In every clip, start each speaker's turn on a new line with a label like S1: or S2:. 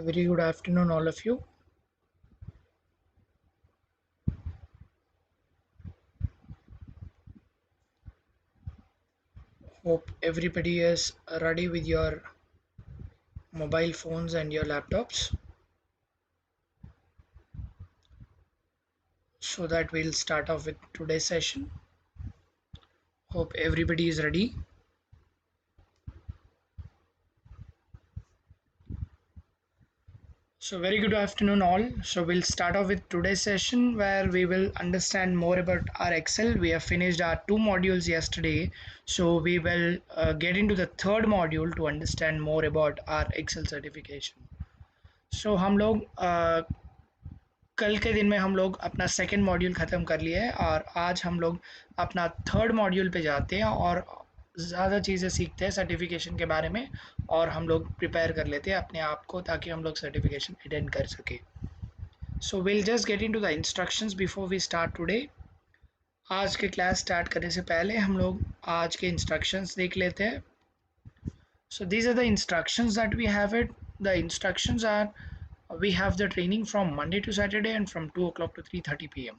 S1: A very good afternoon, all of you. Hope everybody is ready with your mobile phones and your laptops so that we'll start off with today's session. Hope everybody is ready. So, very good afternoon, all. So, we'll start off with today's session where we will understand more about our Excel. We have finished our two modules yesterday, so we will get into the third module to understand more about our Excel certification. So, हम लोग कल के दिन में हम लोग अपना second module ख़त्म कर लिया है और आज हम लोग अपना थर्ड मॉड्यूल पे जाते हैं और ज़्यादा चीज़ें सीखते हैं सर्टिफिकेशन के बारे में और हम लोग प्रिपेयर कर लेते हैं अपने आप को ताकि हम लोग सर्टिफिकेशन अटेंड कर सके। So will just get into the instructions before we start today. आज के क्लास स्टार्ट करने से पहले हम लोग आज के इंस्ट्रक्शंस देख लेते हैं। So these are the instructions that we have it. The instructions are we have the training from Monday to Saturday and from 2 o'clock to 3:30 p.m.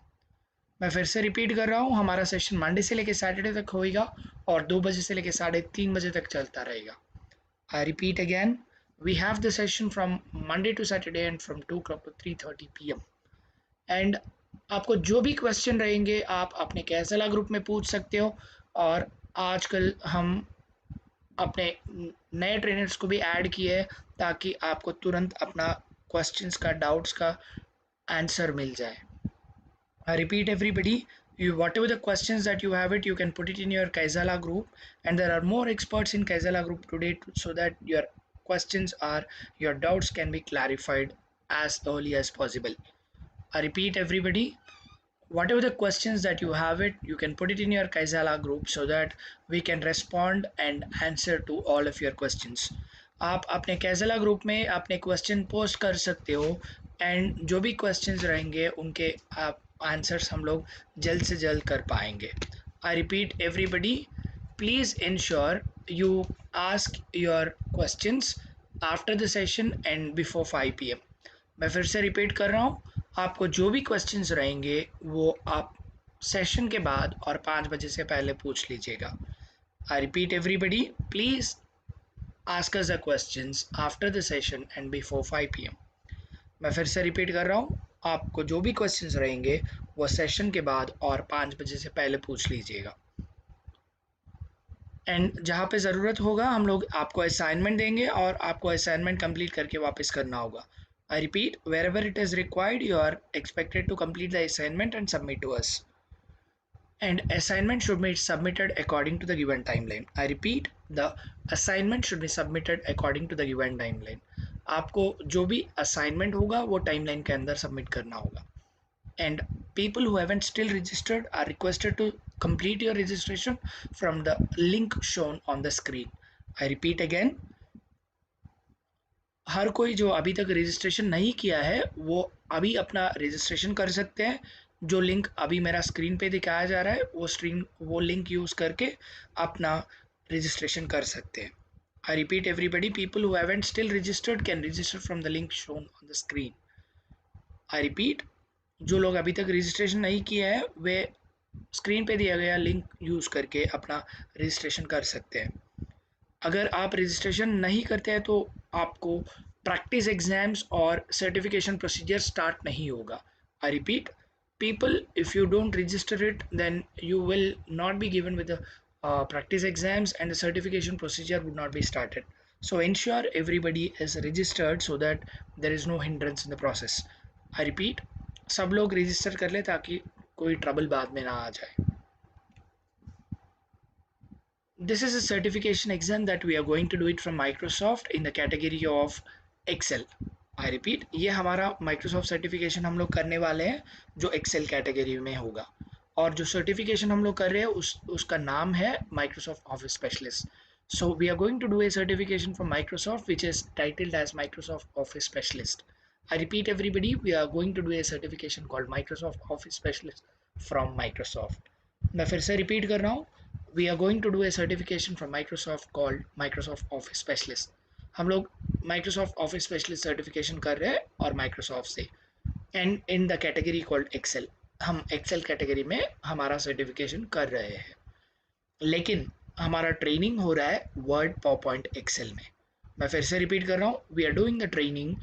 S1: मैं फिर से रिपीट कर रहा हूँ, हमारा सेशन मंडे से लेकर सैटरडे तक होएगा और 2 बजे से लेकर 3:30 बजे तक चलता रहेगा। I repeat again, we have the session from Monday to Saturday and from 2 o'clock to 3:30 p.m. And आपको जो भी क्वेश्चन रहेंगे आप अपने कैसला ग्रुप में पूछ सकते हो और आजकल हम अपने नए ट्रेनर्स को भी ऐड किए है ताकि आपको तुरंत अपना क्वेश्चंस का डाउट्स का आंसर मिल जाए। I repeat everybody, you whatever the questions that you have it, you can put it in your Kaizala group, and there are more experts in Kaizala group today so that your questions are your doubts can be clarified as early as possible. I repeat everybody, whatever the questions that you have it, you can put it in your Kaizala group so that we can respond and answer to all of your questions. आप अपने कैज़ला group में अपने question post कर सकते हो and जो भी questions रहेंगे उनके आप आंसर्स हम लोग जल्द से जल्द कर पाएंगे। I repeat everybody, please ensure you ask your questions after the session and before 5 PM। मैं फिर से रिपीट कर रहा हूँ, आपको जो भी क्वेश्चंस रहेंगे वो आप सेशन के बाद और 5 बजे से पहले पूछ लीजिएगा। I repeat everybody, please ask us the questions after the session and before 5 PM। मैं फिर से रिपीट कर रहा हूँ, आपको जो भी क्वेश्चंस रहेंगे वो सेशन के बाद और 5 बजे से पहले पूछ लीजिएगा। एंड जहाँ पे ज़रूरत होगा हम लोग आपको असाइनमेंट देंगे और आपको असाइनमेंट कंप्लीट करके वापस करना होगा। I repeat, wherever it is required you are expected to complete the assignment and submit to us, and assignment should be submitted according to the given timeline. I repeat, the assignment should be submitted according to the given timeline. आपको जो भी assignment होगा वो timeline के अंदर submit करना होगा। And people who haven't still registered are requested to complete your registration from the link shown on the screen. I repeat again, हर कोई जो अभी तक रजिस्ट्रेशन नहीं किया है वो अभी अपना रजिस्ट्रेशन कर सकते हैं। जो लिंक अभी मेरा स्क्रीन पे दिखाया जा रहा है वो लिंक यूज़ करके अपना रजिस्ट्रेशन कर सकते हैं। I repeat everybody, people who haven't still registered can register from the link shown on the screen. I repeat, जो लोग अभी तक रजिस्ट्रेशन नहीं किया है वे स्क्रीन पे दिया गया लिंक यूज़ करके अपना रजिस्ट्रेशन कर सकते हैं। अगर आप रजिस्ट्रेशन नहीं करते हैं तो आपको प्रैक्टिस एग्जाम्स और सर्टिफिकेशन प्रोसीजर स्टार्ट नहीं होगा। I repeat, people, if you don't register it then you will not be given with the practice exams and the certification procedure would not be started. So ensure everybody is registered so that there is no hindrance in the process. I repeat, सब लोग register कर ले ताकि कोई trouble बाद में ना आ जाए। This is a certification exam that we are going to do it from Microsoft in the category of Excel. I repeat, ये हमारा Microsoft सर्टिफिकेशन हम लोग करने वाले हैं जो Excel कैटेगरी में होगा और जो सर्टिफिकेशन हम लोग कर रहे हैं उसका नाम है Microsoft Office Specialist. So we are going to do a certification from Microsoft which is titled as Microsoft Office Specialist. I repeat everybody, we are going to do a certification called Microsoft Office Specialist from Microsoft. मैं फिर से repeat कर रहा हूँ, we are going to do a certification from Microsoft called Microsoft Office Specialist. हम लोग Microsoft office specialist certification कर रहे हैं और माइक्रोसॉफ्ट से, and in the category called Excel, हम एक्सेल कैटेगरी में हमारा सर्टिफिकेशन कर रहे हैं, लेकिन हमारा ट्रेनिंग हो रहा है वर्ड पावरपॉइंट एक्सेल में। मैं फिर से रिपीट कर रहा हूँ, we are doing the training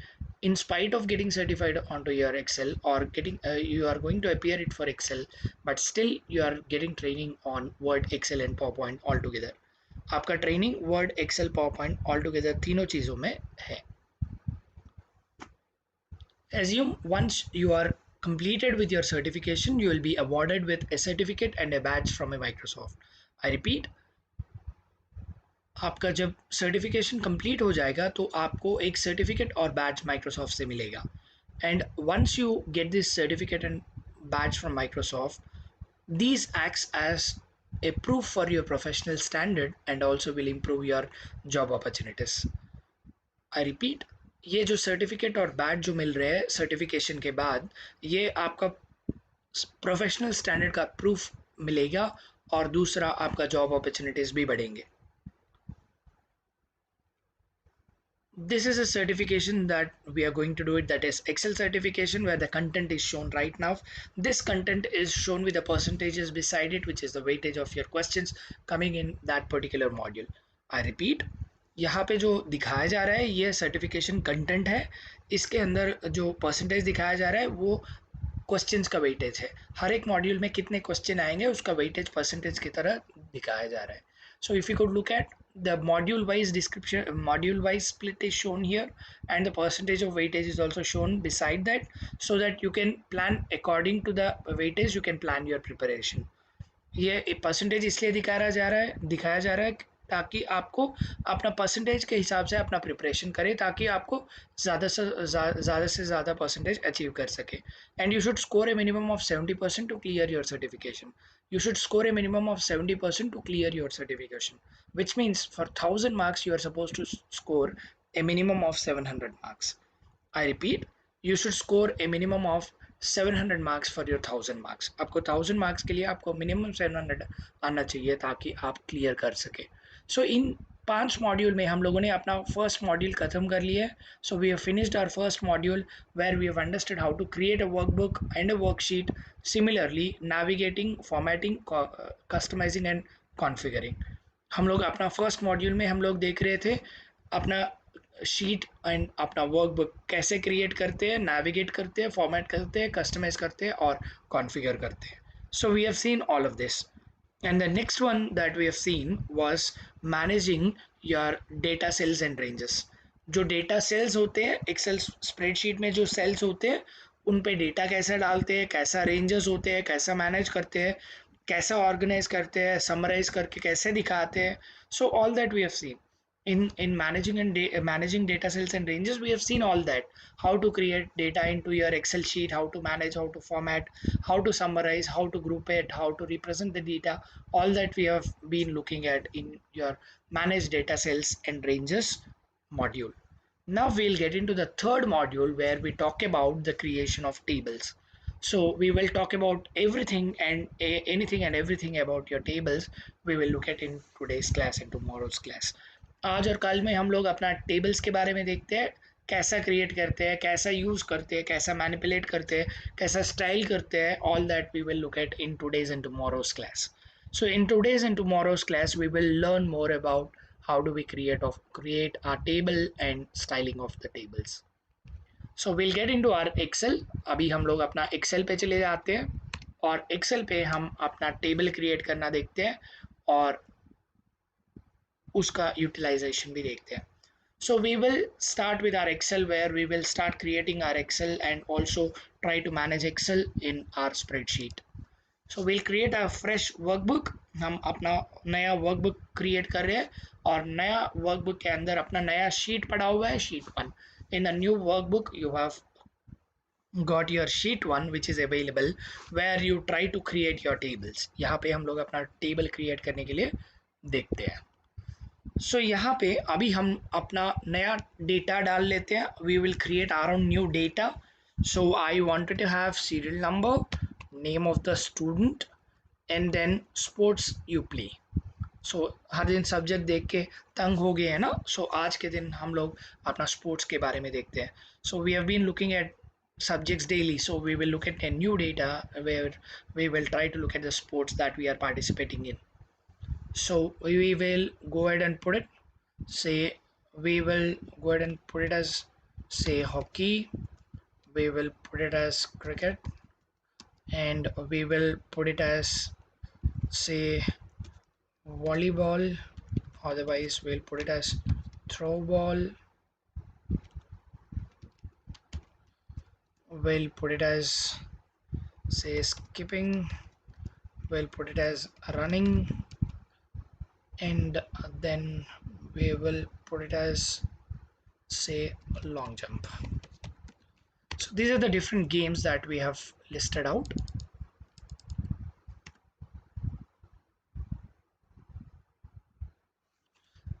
S1: in spite of getting certified onto your excel or getting you are going to appear it for excel, but still you are getting training on word, excel and powerpoint all together। आपका training Word, Excel, PowerPoint all together तीनों चीज़ों में है। Assume once you are completed with your certification, you will be awarded with a certificate and a badge from a Microsoft। I repeat, आपका जब certification complete हो जाएगा तो आपको एक सर्टिफिकेट और बैच माइक्रोसॉफ्ट से मिलेगा, and once you get this certificate and badge from Microsoft, these acts as a proof for your professional standard and also will improve your job opportunities। I repeat, ये जो certificate और batch जो मिल रहे हैं certification के बाद, ये आपका प्रोफेशनल स्टैंडर्ड का प्रूफ मिलेगा और दूसरा आपका जॉब अपॉर्चुनिटीज भी बढ़ेंगे। This is a certification that we are going to do it, that is excel certification, where the content is shown right now. This content is shown with the percentages beside it, which is the weightage of your questions coming in that particular module। I repeat, यहाँ पे जो दिखाया जा रहा है ये certification content है, इसके अंदर जो परसेंटेज दिखाया जा रहा है वो क्वेश्चंस का वेटेज है, हर एक मॉड्यूल में कितने क्वेश्चन आएंगे उसका वेटेज परसेंटेज की तरह दिखाया जा रहा है। So if you could look at the module wise description, module wise split is shown here, and the percentage of weightage is also shown beside that, so that you can plan according to the weightage, you can plan your preparation। ये percentage इसलिए दिखाया जा रहा है ताकि आपको अपना percentage के हिसाब से अपना प्रिपरेशन करें, ताकि आपको ज़्यादा से ज़्यादा परसेंटेज अचीव कर सके। And you should score a minimum of 70% to clear your certification. You should score a minimum of 70% to clear your certification, which means for 1000 marks you are supposed to score a minimum of 700 marks। I repeat, you should score a minimum of 700 marks for your 1000 marks। आपको 1000 marks के लिए आपको minimum 700 आना चाहिए ताकि आप clear कर सके। सो इन 5 मॉड्यूल में हम लोगों ने अपना फर्स्ट मॉड्यूल खत्म कर लिया है। So we have finished our first module where we have understood how to create a workbook and a worksheet, similarly navigating, formatting, customizing and configuring। हम लोग अपना फर्स्ट मॉड्यूल में हम लोग देख रहे थे अपना शीट एंड अपना वर्कबुक कैसे क्रिएट करते हैं, नेविगेट करते हैं, फॉर्मेट करते हैं, कस्टमाइज करते हैं और कॉन्फ़िगर करते हैं। So we have seen all of this, and the next one that we have seen was managing your data cells and ranges। जो डेटा सेल्स होते हैं एक्सेल स्प्रेडशीट में, जो सेल्स होते हैं उन पे डेटा कैसे डालते हैं, कैसा रेंजेस होते हैं, कैसा मैनेज करते हैं, कैसा ऑर्गेनाइज करते हैं, समराइज करके कैसे दिखाते हैं। So all that we have seen in managing and managing data cells and ranges, we have seen all that, how to create data into your excel sheet, how to manage, how to format, how to summarize, how to group it, how to represent the data, all that we have been looking at in your manage data cells and ranges module। Now we'll get into the third module where we talk about the creation of tables। So we will talk about everything and anything and everything about your tables we will look at in today's class and tomorrow's class। आज और कल में हम लोग अपना tables के बारे में देखते हैं, कैसा क्रिएट करते हैं, कैसा यूज़ करते हैं, कैसा मैनिपुलेट करते हैं, कैसा स्टाइल करते हैं, all that we will look at in today's and tomorrow's class। So in today's and tomorrow's class we will learn more about how do we create our table and styling of the tables। So we'll get into our Excel। अभी हम लोग अपना Excel पे चले जाते हैं और Excel पे हम अपना टेबल क्रिएट करना देखते हैं और उसका यूटिलाइजेशन भी देखते हैं। So we will start with our Excel, where we will start creating our Excel and also try to manage Excel in our spreadsheet। So we'll create a fresh workbook। हम अपना नया वर्कबुक क्रिएट कर रहे हैं और नया workbook के अंदर अपना नया शीट पड़ा हुआ है, sheet 1। In a new workbook you have got your sheet 1 which is available where you try to create your tables। यहाँ पे हम लोग अपना टेबल क्रिएट करने के लिए देखते हैं। सो यहाँ पे अभी हम अपना नया डेटा डाल लेते हैं। We will create our own new data. So I wanted to have serial number, name of the student and then sports you play. So हर दिन सब्जेक्ट देख के तंग हो गए हैं ना, सो आज के दिन हम लोग अपना स्पोर्ट्स के बारे में देखते हैं. So we have been looking at subjects daily, so we will look at a new data where we will try to look at the sports that we are participating in. So we will go ahead and put it, say we will go ahead and put it as, say, hockey, we will put it as cricket, and we will put it as, say, volleyball, otherwise we'll put it as throw ball, we'll put it as, say, skipping, we'll put it as running, and then we will put it as, say, long jump. So these are the different games that we have listed out.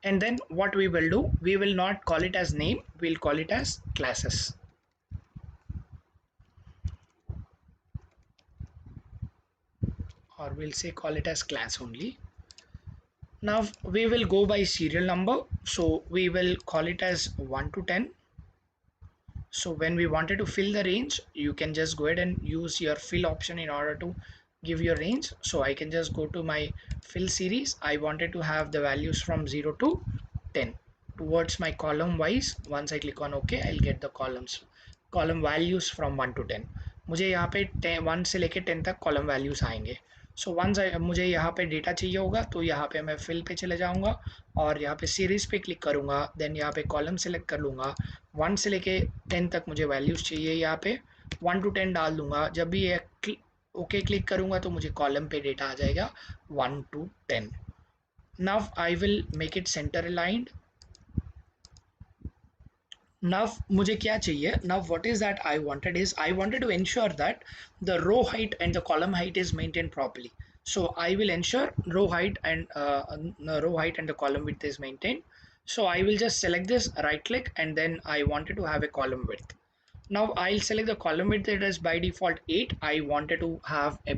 S1: And then what we will do, we will not call it as name, we'll call it as classes. Or we'll say call it as class only. Now we will go by serial number. So we will call it as 1 to 10. So when we wanted to fill the range, you can just go ahead and use your fill option in order to give your range. So I can just go to my fill series. I wanted to have the values from 0 to 10 towards my column wise. Once I click on OK, I'll get the column values from 1 to 10. मुझे यहाँ पे 1 से लेके 10 तक column values आएंगे. So once मुझे यहाँ पे डेटा चाहिए होगा तो यहाँ पे मैं फिल पे चले जाऊँगा और यहाँ पे सीरीज पे क्लिक करूँगा. देन यहाँ पे कॉलम सेलेक्ट कर लूँगा. 1 से लेके 10 तक मुझे वैल्यूज चाहिए. यहाँ पे 1 to 10 डाल दूंगा. जब भी ये ओके क्लिक करूँगा तो मुझे कॉलम पे डेटा आ जाएगा 1 to 10. Now I will make it centre aligned. Now मुझे क्या चाहिए, now what is that I wanted is I wanted to ensure that the row height and the column height is maintained properly. So I will ensure row height and the column width is maintained. So I will just select this, right click, and then I wanted to have a column width. Now I'll select the column width that is by default 8. I wanted to have a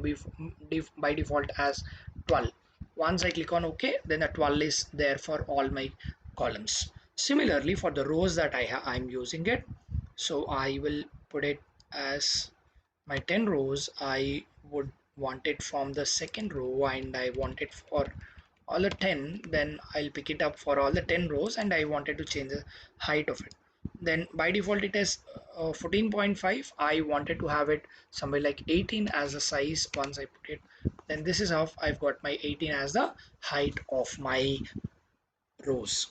S1: by default as 12. Once I click on OK, then the 12 is there for all my columns. Similarly, for the rows that I'm using it, so I will put it as my 10 rows. I would want it from the second row, and I want it for all the 10. Then I'll pick it up for all the 10 rows, and I wanted to change the height of it. Then by default it is 14.5. I wanted to have it somewhere like 18 as a size. Once I put it, then this is how I've got my 18 as the height of my rows.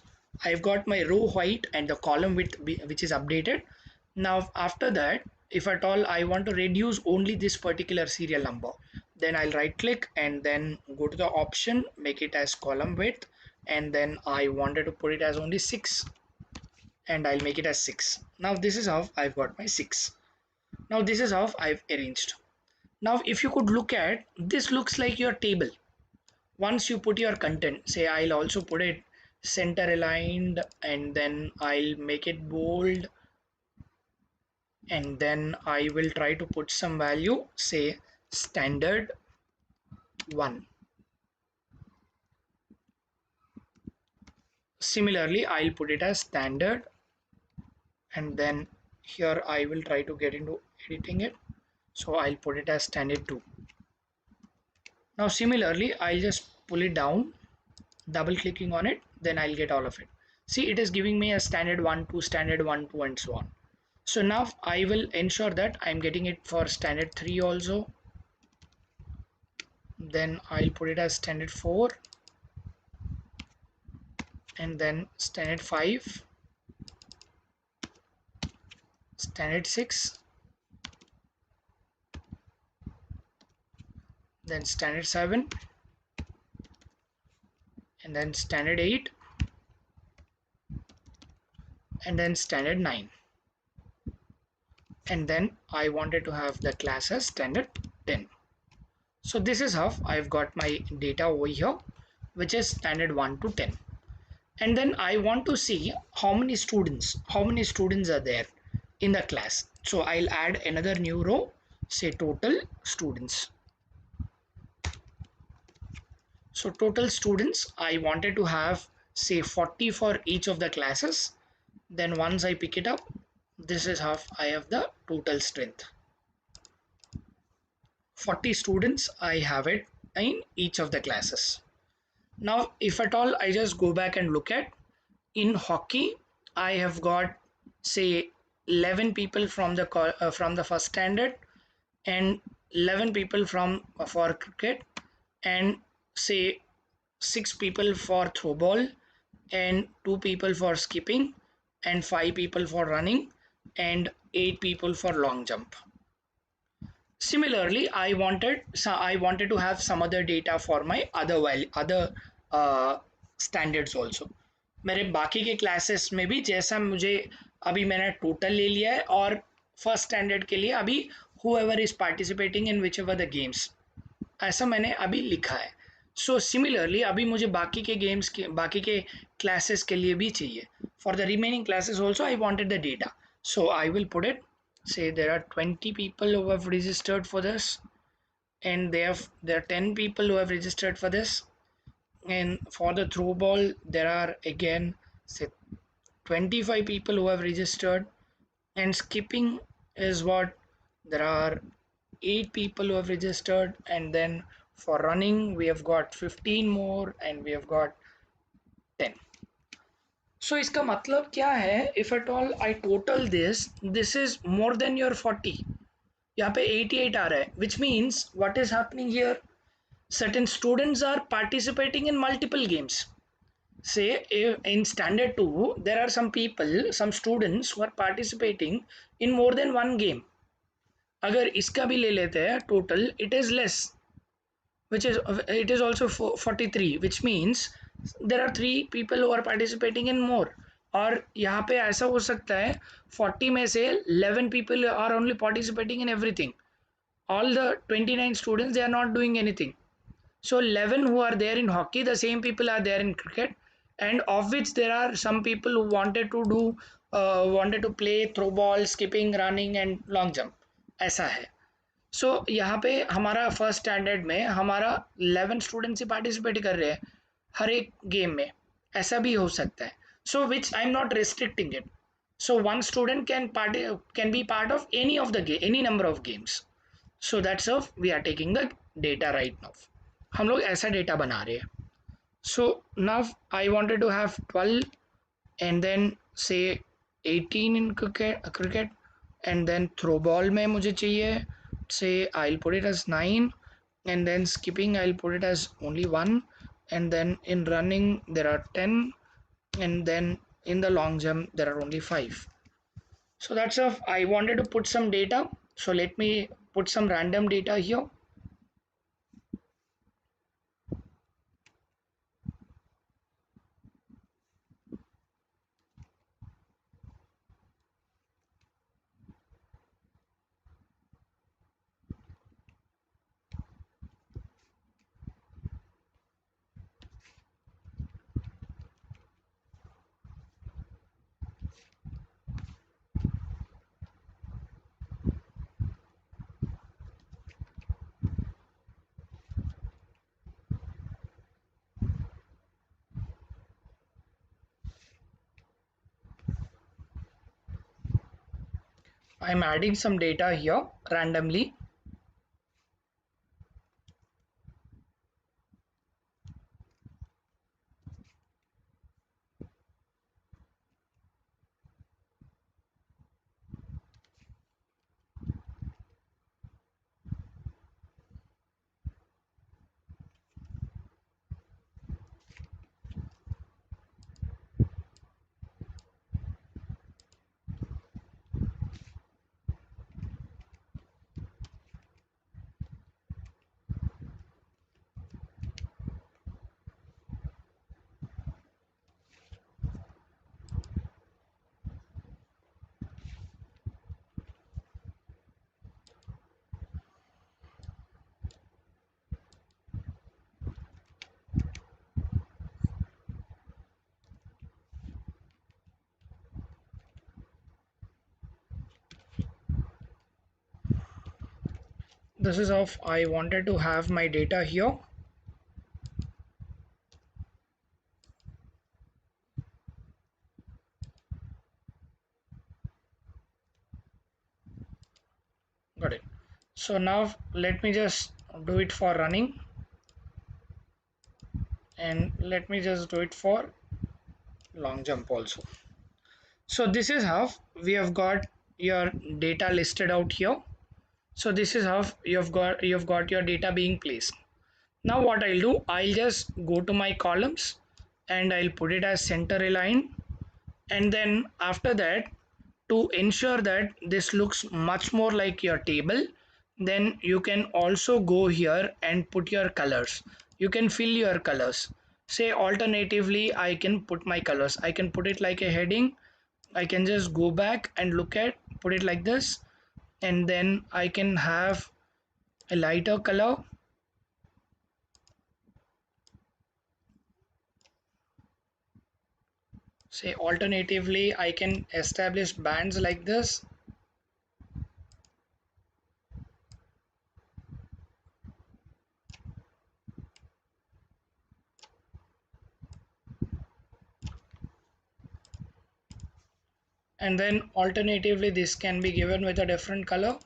S1: I've got my row height and the column width which is updated. Now after that, if at all I want to reduce only this particular serial number, then I'll right click and then go to the option, make it as column width, and then I wanted to put it as only 6, and I'll make it as 6. Now this is how I've got my 6. Now this is how I've arranged. Now if you could look at this, looks like your table. Once you put your content, say I'll also put it center aligned, and then I'll make it bold, and then I will try to put some value, say standard 1. Similarly, I'll put it as standard, and then here I will try to get into editing it, so I'll put it as standard 2. Now similarly, I'll just pull it down, double clicking on it, then I'll get all of it. See, it is giving me a standard 1, 2, standard 1, 2, and so on. So now I will ensure that I'm getting it for standard 3 also. Then I'll put it as standard 4, and then standard 5, standard 6, then standard 7, and then standard 8, and then standard 9. And then I wanted to have the class as standard 10. So this is how I've got my data over here, which is standard 1 to 10. And then I want to see how many students are there in the class. So I'll add another new row, say total students. So total students I wanted to have say 40 for each of the classes. Then once I pick it up, this is how I have the total strength. 40 students I have it in each of the classes. Now if at all I just go back and look at, in hockey I have got say 11 people from the first standard, and 11 people from for cricket, and say 6 people for throw ball, and 2 people for skipping, and 5 people for running, and 8 people for long jump. Similarly, I wanted to have some other data for my other standards also. मेरे बाकी के classes में भी जैसा मुझे अभी मैंने total ले लिया है, और फर्स्ट स्टैंडर्ड के लिए अभी whoever is participating in whichever the games, ऐसा मैंने अभी लिखा है. सो सिमिलरली अभी मुझे बाकी के क्लासेस के लिए भी चाहिए. For the remaining classes also I wanted the data. So I will put it, say there are 20 people who have registered for this, and there are 10 people who have registered for this, and for the throw ball there are again say 25 people who have registered, and skipping is what, there are 8 people who have registered, and then for running we have got 15 more, and we have got 10. So इसका मतलब क्या है, if at all I total this is more than your 40. यहाँ पे 88 आ रहा है, which means what is happening here, certain students are participating in multiple games. Say in standard 2 there are some students who are participating in more than one game. अगर इसका भी ले लेते हैं total, it is less, which is it is also 43, which means there are 3 people who are participating in more. और यहाँ पे ऐसा हो सकता है 40 में से 11 people are only participating in everything. All the 29 students, they are not doing anything. So 11 who are there in hockey, the same people are there in cricket, and of which there are some people who wanted to play throw ball, skipping, running and long jump. ऐसा है. सो यहाँ पे हमारा first standard में हमारा 11 students ही participate कर रहे हैं हर एक गेम में. ऐसा भी हो सकता है. So which I am not restricting it. So one student can be part of any number of games. So that's of we are taking the data right now. हम लोग ऐसा डेटा बना रहे हैं. So now I wanted to have 12, and then say 18 in cricket, and then throw ball में मुझे चाहिए, say I'll put it as 9, and then skipping I'll put it as only 1, and then in running there are 10, and then in the long jump there are only 5. So that's all. I wanted to put some data, so let me put some random data here. I'm adding some data here randomly. This is of I wanted to have my data here. Got it. So now let me just do it for running, and let me just do it for long jump also. So this is how we have got your data listed out here. So this is how you've got your data being placed. Now what I'll do, I'll just go to my columns and I'll put it as center aligned, and then after that, to ensure that this looks much more like your table, then you can also go here and put your colors. You can fill your colors. Say alternatively, I can put my colors, I can put it like a heading. I can just go back and look at, put it like this, and then I can have a lighter color. Say alternatively, I can establish bands like this, and then alternatively this can be given with a different color.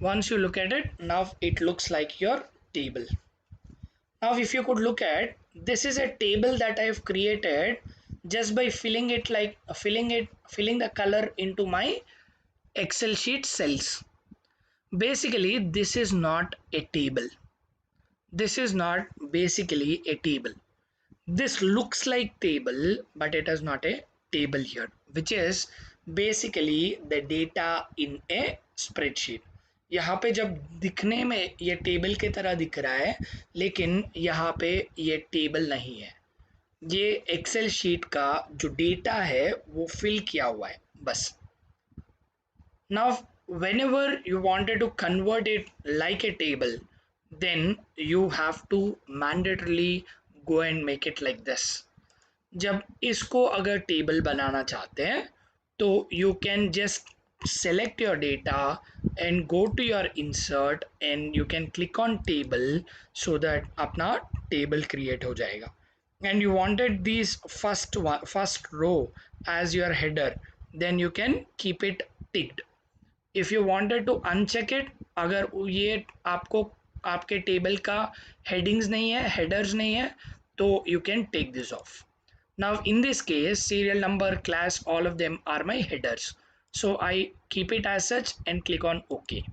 S1: Once you look at it, now it looks like your table. Now if you could look at, this is a table that I have created just by filling the color into my Excel sheet cells. Basically this is not a table. This is not basically a table. This looks like table, but it is not a table here, which is basically the data in a spreadsheet. यहाँ पे जब दिखने में ये table की तरह दिख रहा है, लेकिन यहाँ पे ये टेबल नहीं है, ये एक्सेल शीट का जो डेटा है वो फिल किया हुआ है बस. Now, whenever you wanted to convert it like a table, then you have to mandatorily go and make it like this. जब इसको अगर टेबल बनाना चाहते हैं तो you can just select your data and go to your insert and you can click on table so that अपना table create हो जाएगा. And you wanted these first row as your header, then you can keep it ticked. If you wanted to uncheck it, अगर ये आपको आपके table का headings नहीं है, headers नहीं है, तो you can take this off. Now in this case, serial number, class, all of them are my headers. So I keep it as such and click on OK.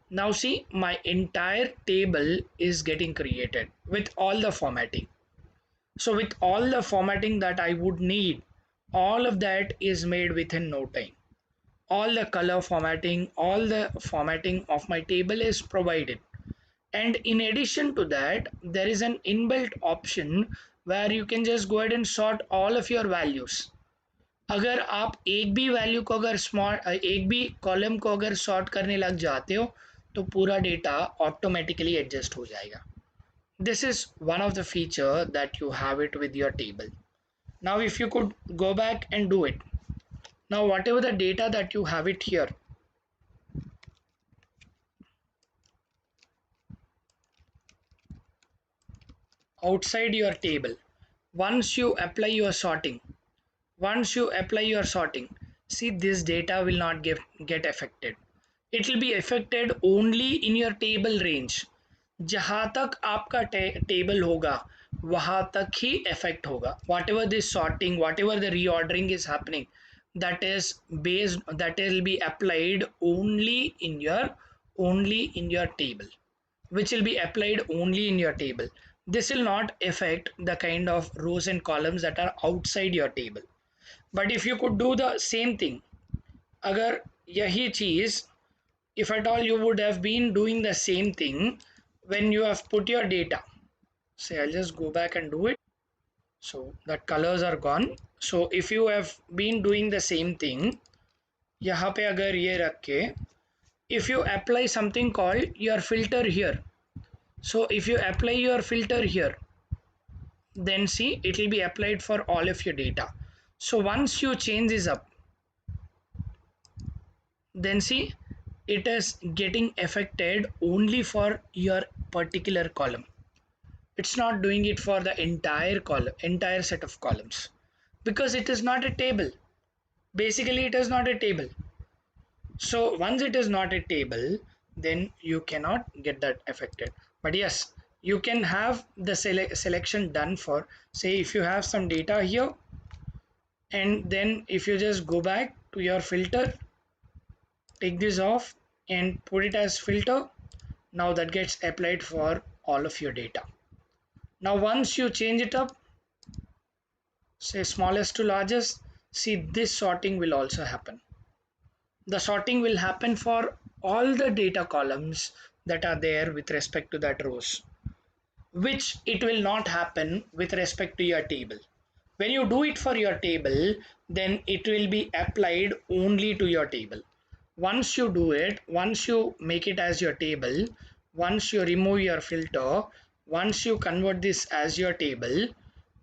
S1: Now see, my entire table is getting created with all the formatting. So with all the formatting that I would need, all of that is made within no time. All the color formatting, all the formatting of my table is provided. And in addition to that, there is an inbuilt option where you can just go ahead and sort all of your values. अगर आप एक भी value को अगर एक भी column को अगर सॉर्ट करने लग जाते हो तो पूरा डेटा ऑटोमेटिकली एडजस्ट हो जाएगा. This is one of the feature that you have it with your table. Now if you could go back and do it. Now whatever the data that you have it here, outside your table, once you apply your sorting, once you apply your sorting, see this data will not get affected. It will be affected only in your table range. जहाँ तक आपका table होगा वहाँ तक ही affect होगा. Whatever this sorting, whatever the reordering is happening, that will be applied only in your table, which will be applied only in your table. This will not affect the kind of rows and columns that are outside your table. But if you could do the same thing, अगर यही चीज, if at all you would have been doing the same thing when you have put your data, say I'll just go back and do it. So that colors are gone. So if you have been doing the same thing, यहाँ पे अगर ये रख के, if you apply something called your filter here, so if you apply your filter here, then see it will be applied for all of your data. So once you change this up, then see it is getting affected only for your particular column. It's not doing it for the entire column, entire set of columns, because it is not a table. Basically it is not a table. So once it is not a table, then you cannot get that affected. But yes, you can have the selection done for, say if you have some data here, and then if you just go back to your filter, take this off and put it as filter, now that gets applied for all of your data. Now once you change it up, say smallest to largest, see this sorting will also happen. The sorting will happen for all the data columns that are there with respect to that rows, which it will not happen with respect to your table. When you do it for your table, then it will be applied only to your table. Once you do it, once you make it as your table, once you remove your filter, once you convert this as your table,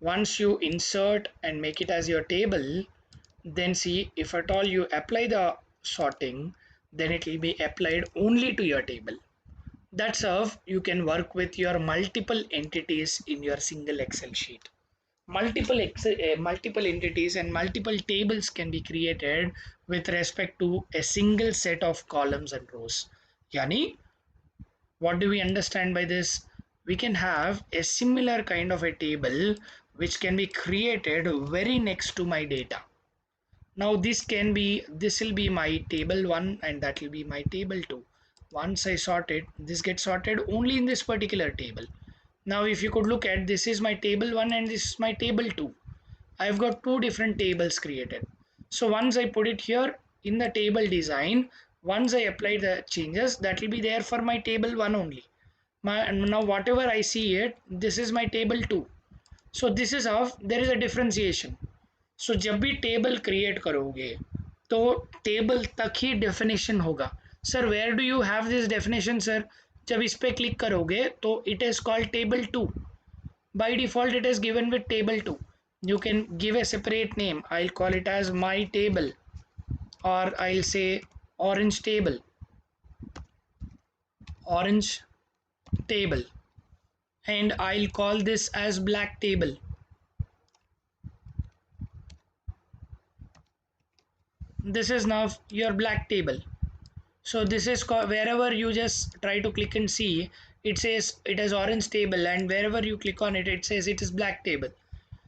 S1: once you insert and make it as your table, then see if at all you apply the sorting, then it will be applied only to your table. That's how you can work with your multiple entities in your single Excel sheet. Multiple entities and multiple tables can be created with respect to a single set of columns and rows. Yani, what do we understand by this? We can have a similar kind of a table which can be created very next to my data. Now this will be my table 1 and that will be my table 2. Once I sort it, this gets sorted only in this particular table. Now if you could look at, this is my table 1 and this is my table 2. I've got two different tables created. So once I put it here in the table design, once I apply the changes, that will be there for my table 1 only. Now whatever I see it, this is my table 2. So this is how there is a differentiation. So जब भी table create करोगे तो table तक ही definition होगा. Sir where do you have this definition sir? जब इस पे क्लिक करोगे तो it is called table 2. By default it is given with table 2. You can give a separate name. I'll call it as my table, or I'll say orange table, orange table, and I'll call this as black table. This is now your black table. So this is wherever you just try to click and see, it says it is orange table, and wherever you click on it, it says it is black table.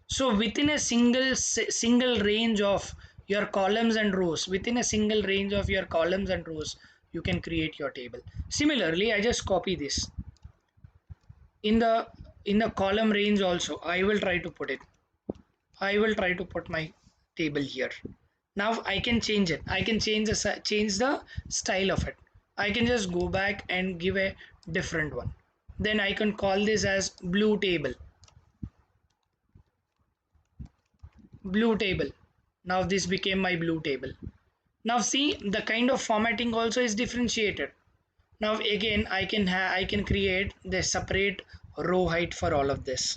S1: So within a single range of your columns and rows, within a single range of your columns and rows, you can create your table. Similarly, I just copy this in the column range also. I will try to put it. I will try to put my table here. Now I can change it. I can change the style of it. I can just go back and give a different one. Then I can call this as blue table. Blue table. Now this became my blue table. Now see, the kind of formatting also is differentiated. Now again I can create the separate row height for all of this.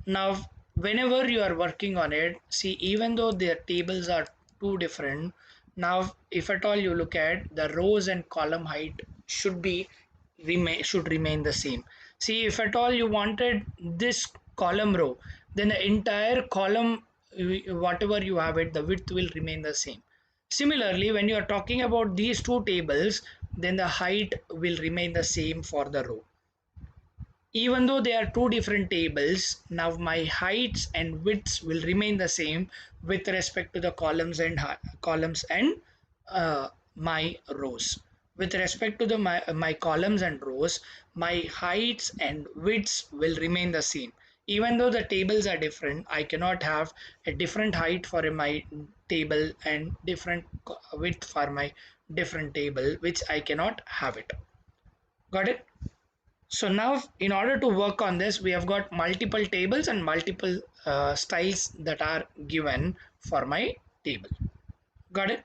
S1: Now whenever you are working on it, see, even though their tables are two different, now if at all you look at, the rows and column height should remain the same. See, if at all you wanted this column row, then the entire column, whatever you have it, the width will remain the same. Similarly, when you are talking about these two tables, then the height will remain the same for the row. Even though they are two different tables, now my heights and widths will remain the same with respect to the columns and my rows. With respect to my columns and rows, my heights and widths will remain the same. Even though the tables are different, I cannot have a different height for my table and different width for my different table, which I cannot have it. Got it? So now in order to work on this, we have got multiple tables and multiple styles that are given for my table. Got it?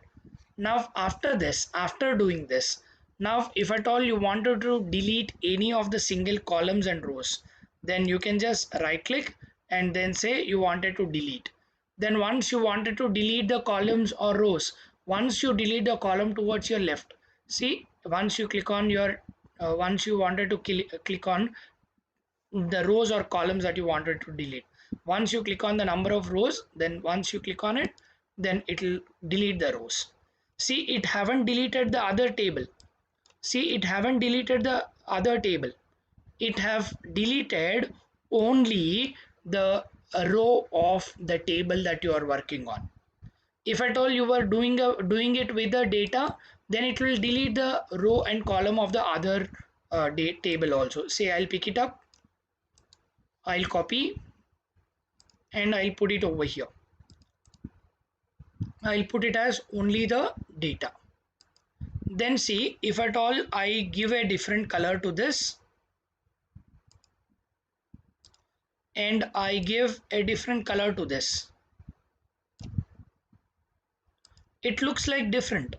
S1: Now after this, after doing this, now if at all you wanted to delete any of the single columns and rows, then you can just right click and then say you wanted to delete. Then once you wanted to delete the columns or rows, once you delete the column towards your left, See, once you click on your once you wanted to click on the rows or columns that you wanted to delete, once you click on the number of rows, then once you click on it, then it will delete the rows. See, it haven't deleted the other table. See, it haven't deleted the other table. It have deleted only the row of the table that you are working on. If at all you were doing it with the data, then it will delete the row and column of the other table also. Say I'll pick it up, I'll copy, and I'll put it over here. I'll put it as only the data. Then see, if at all I give a different color to this and I give a different color to this, it looks like different.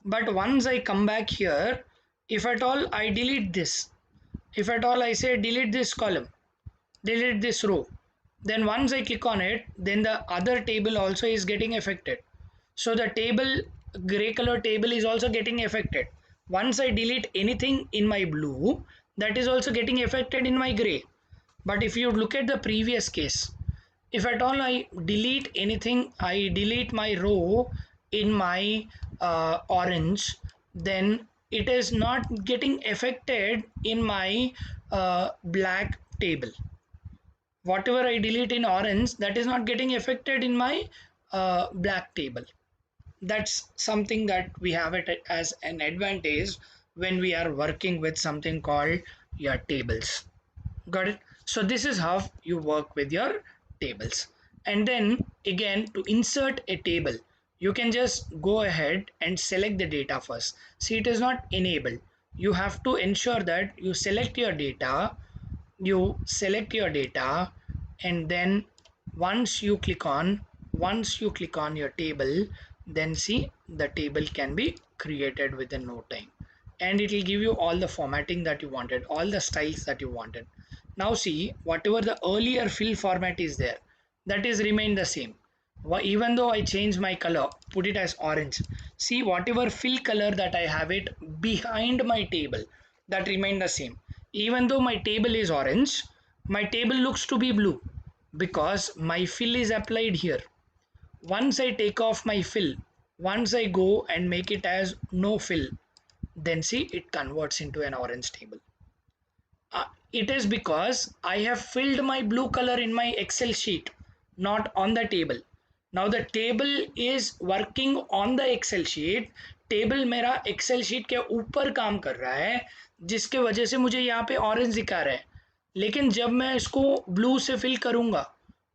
S1: But once I come back here, if at all I delete this, if at all I say delete this column, delete this row, then once I click on it, then the other table also is getting affected. So the table, gray color table, is also getting affected. Once I delete anything in my blue, that is also getting affected in my gray. But if you look at the previous case, if at all I delete anything, I delete my row in my orange, then it is not getting affected in my black table. Whatever I delete in orange, that is not getting affected in my black table. That's something that we have it as an advantage when we are working with something called your tables. Got it? So this is how you work with your tables. And then again, to insert a table, you can just go ahead and select the data first. See, it is not enabled. You have to ensure that you select your data, and then once you click on your table, then see, the table can be created within no time, and it will give you all the formatting that you wanted, all the styles that you wanted. Now see, whatever the earlier fill format is there, that is remain the same. Even though I change my color, put it as orange, see, whatever fill color that I have it behind my table, that remain the same. Even though my table is orange, my table looks to be blue because my fill is applied here. Once I take off my fill, once I go and make it as no fill, then see, it converts into an orange table. It is because I have filled my blue color in my Excel sheet, not on the table. Now the table is working on the Excel sheet. Table मेरा Excel sheet के ऊपर काम कर रहा है, जिसके वजह से मुझे यहाँ पे ऑरेंज दिखा रहा है. लेकिन जब मैं इसको ब्लू से फिल करूँगा,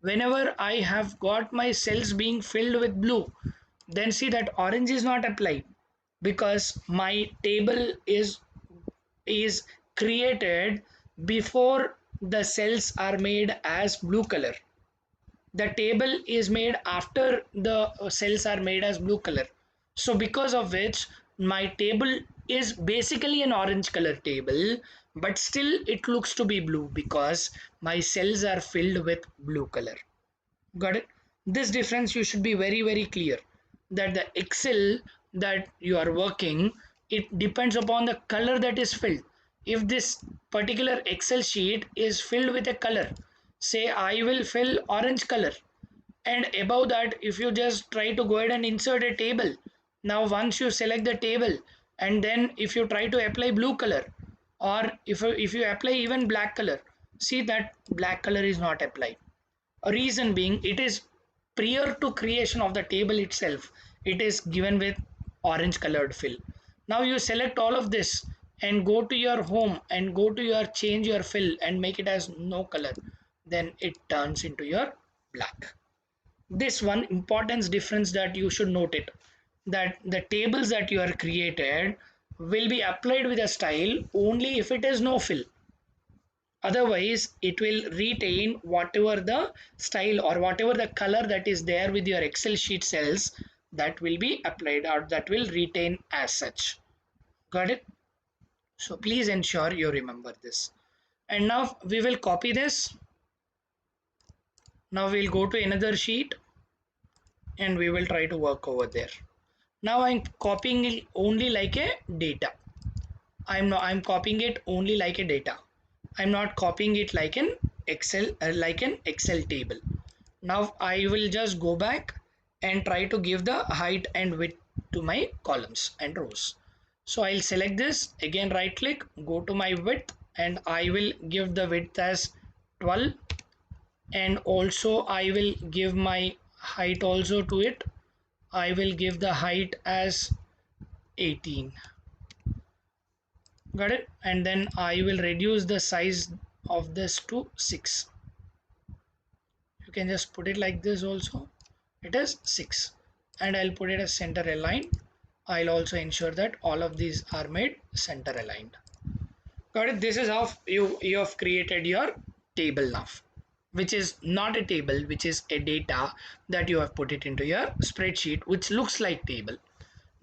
S1: whenever I have got my cells being filled with blue, then see that orange is not applied because my table is created before the cells are made as blue color. The table is made after the cells are made as blue color. So because of which my table is basically an orange color table, but still it looks to be blue because my cells are filled with blue color. Got it? This difference you should be very clear, that the Excel that you are working, it depends upon the color that is filled. If this particular Excel sheet is filled with a color, say I will fill orange color, and above that if you just try to go ahead and insert a table, now once you select the table and then if you try to apply blue color, or if you apply even black color, see that black color is not applied. A reason being, it is prior to creation of the table itself, it is given with orange colored fill. Now you select all of this and go to your home and go to your change your fill and make it as no color, then it turns into your black. This one importance difference that you should note it, that the tables that you are created will be applied with a style only if it is no fill. Otherwise it will retain whatever the style or whatever the color that is there with your Excel sheet cells, that will be applied or that will retain as such. Got it? So please ensure you remember this. And now we will copy this. Now we'll go to another sheet and we will try to work over there. Now I'm copying it only like a data. I'm copying it only like a data. I'm not copying it like an Excel table. Now I will just go back and try to give the height and width to my columns and rows. So I'll select this, again right click, go to my width, and I will give the width as 12, and also I will give my height also to it. I will give the height as 18. Got it? And then I will reduce the size of this to 6. You can just put it like this also. It is 6, and I'll put it as center aligned. I'll also ensure that all of these are made center aligned. Got it? This is how you have created your table now, which is not a table, which is a data that you have put it into your spreadsheet, which looks like table.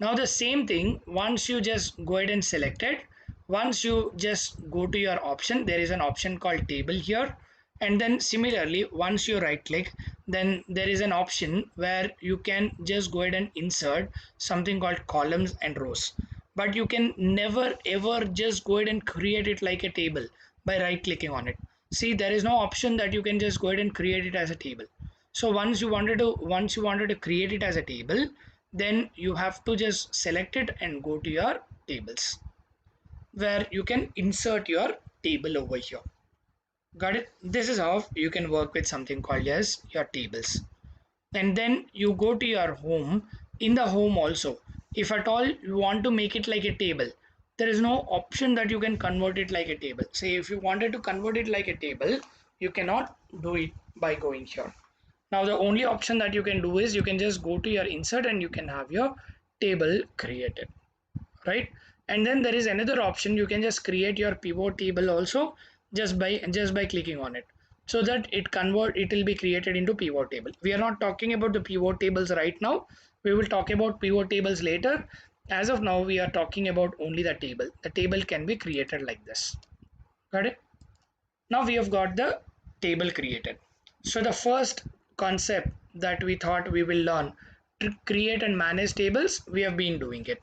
S1: Now the same thing, once you just go ahead and select it, once you just go to your option, there is an option called table here, and then similarly once you right click, then there is an option where you can just go ahead and insert something called columns and rows, but you can never ever just go ahead and create it like a table by right clicking on it. See, there is no option that you can just go ahead and create it as a table. So once you wanted to create it as a table, then you have to just select it and go to your tables, where you can insert your table over here. Got it? This is how you can work with something called as your tables. And then you go to your home. In the home also, if at all you want to make it like a table, there is no option that you can convert it like a table. Say if you wanted to convert it like a table, you cannot do it by going here. Now the only option that you can do is you can just go to your insert and you can have your table created, right? And then there is another option, you can just create your pivot table also, just by clicking on it, so that it will be created into pivot table. We are not talking about the pivot tables right now. We will talk about pivot tables later. As of now we are talking about only the table. The table can be created like this. Got it? Now we have got the table created. So the first concept that we thought we will learn to create and manage tables, we have been doing it.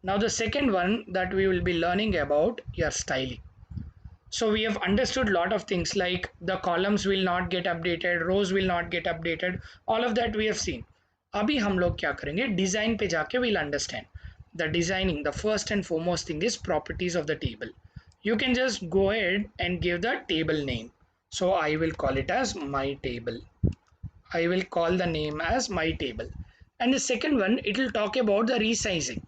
S1: Now the second one that we will be learning about your styling. So we have understood a lot of things like the columns will not get updated, rows will not get updated, all of that we have seen. अभी हम लोग क्या करेंगे, design पे जाके we'll understand the designing. The first and foremost thing is properties of the table. You can just go ahead and give the table name. So I will call it as my table. I will call the name as my table. And the second one, it will talk about the resizing.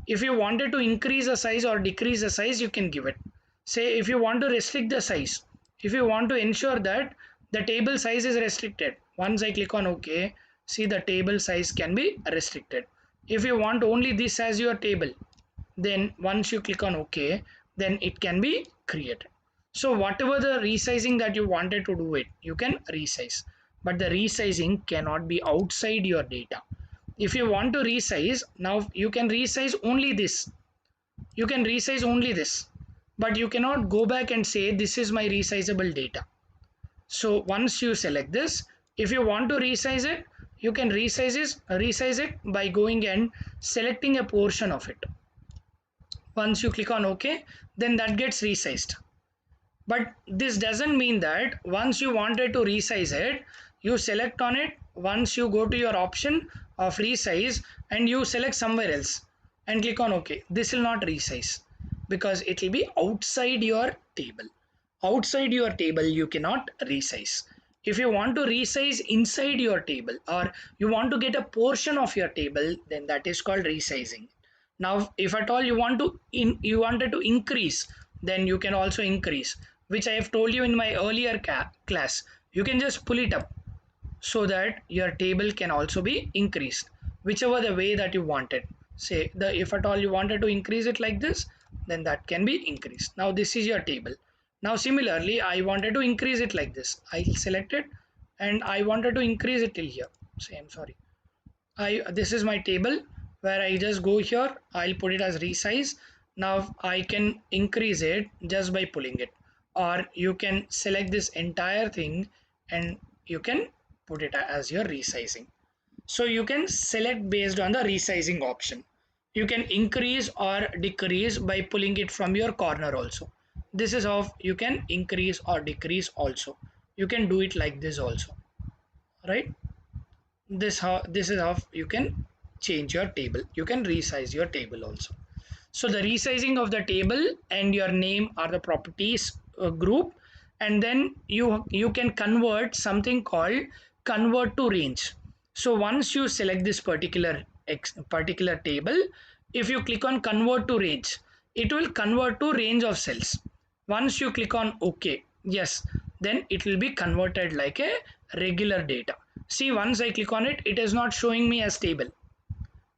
S1: If you wanted to increase the size or decrease the size, you can give it. Say if you want to restrict the size, if you want to ensure that the table size is restricted, once I click on OK, see the table size can be restricted. If you want only this as your table, then once you click on OK, then it can be created. So whatever the resizing that you wanted to do it, you can resize, but the resizing cannot be outside your data. If you want to resize, now you can resize only this, you can resize only this, but you cannot go back and say this is my resizable data. So once you select this, if you want to resize it, you can resize it by going and selecting a portion of it. Once you click on OK, then that gets resized. But this doesn't mean that once you wanted to resize it, you select on it, once you go to your option of resize and you select somewhere else and click on OK, this will not resize because it will be outside your table. Outside your table you cannot resize. If you want to resize inside your table or you want to get a portion of your table, then that is called resizing. Now if at all you wanted to increase, then you can also increase, which I have told you in my earlier class. You can just pull it up so that your table can also be increased, whichever the way that you want it. Say the if at all you wanted to increase it like this, then that can be increased. Now this is your table. Now similarly I wanted to increase it like this. I'll select it and I wanted to increase it till here. Say I'm sorry, this is my table where I just go here, I'll put it as resize. Now I can increase it just by pulling it, or you can select this entire thing and you can put it as your resizing. So you can select based on the resizing option. You can increase or decrease by pulling it from your corner also. This is how you can increase or decrease also. You can do it like this also, right? This is how you can change your table. You can resize your table also. So the resizing of the table and your name are the properties group, and then you can convert something called convert to range. So once you select this particular table, if you click on convert to range, it will convert to range of cells. Once you click on OK, yes, then it will be converted like a regular data. See, once I click on it, it is not showing me as table.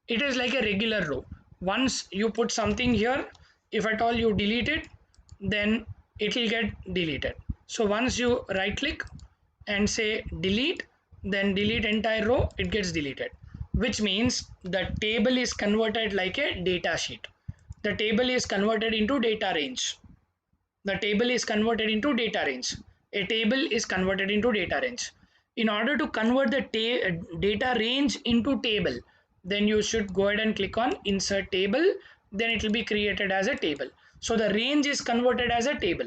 S1: It is like a regular row. Once you put something here, if at all you delete it, then it will get deleted. So once you right click and say delete, then delete entire row, it gets deleted, which means the table is converted like a data sheet. The table is converted into data range. The table is converted into data range. A table is converted into data range. In order to convert the data range into table, then you should go ahead and click on insert table. Then it will be created as a table. So the range is converted as a table.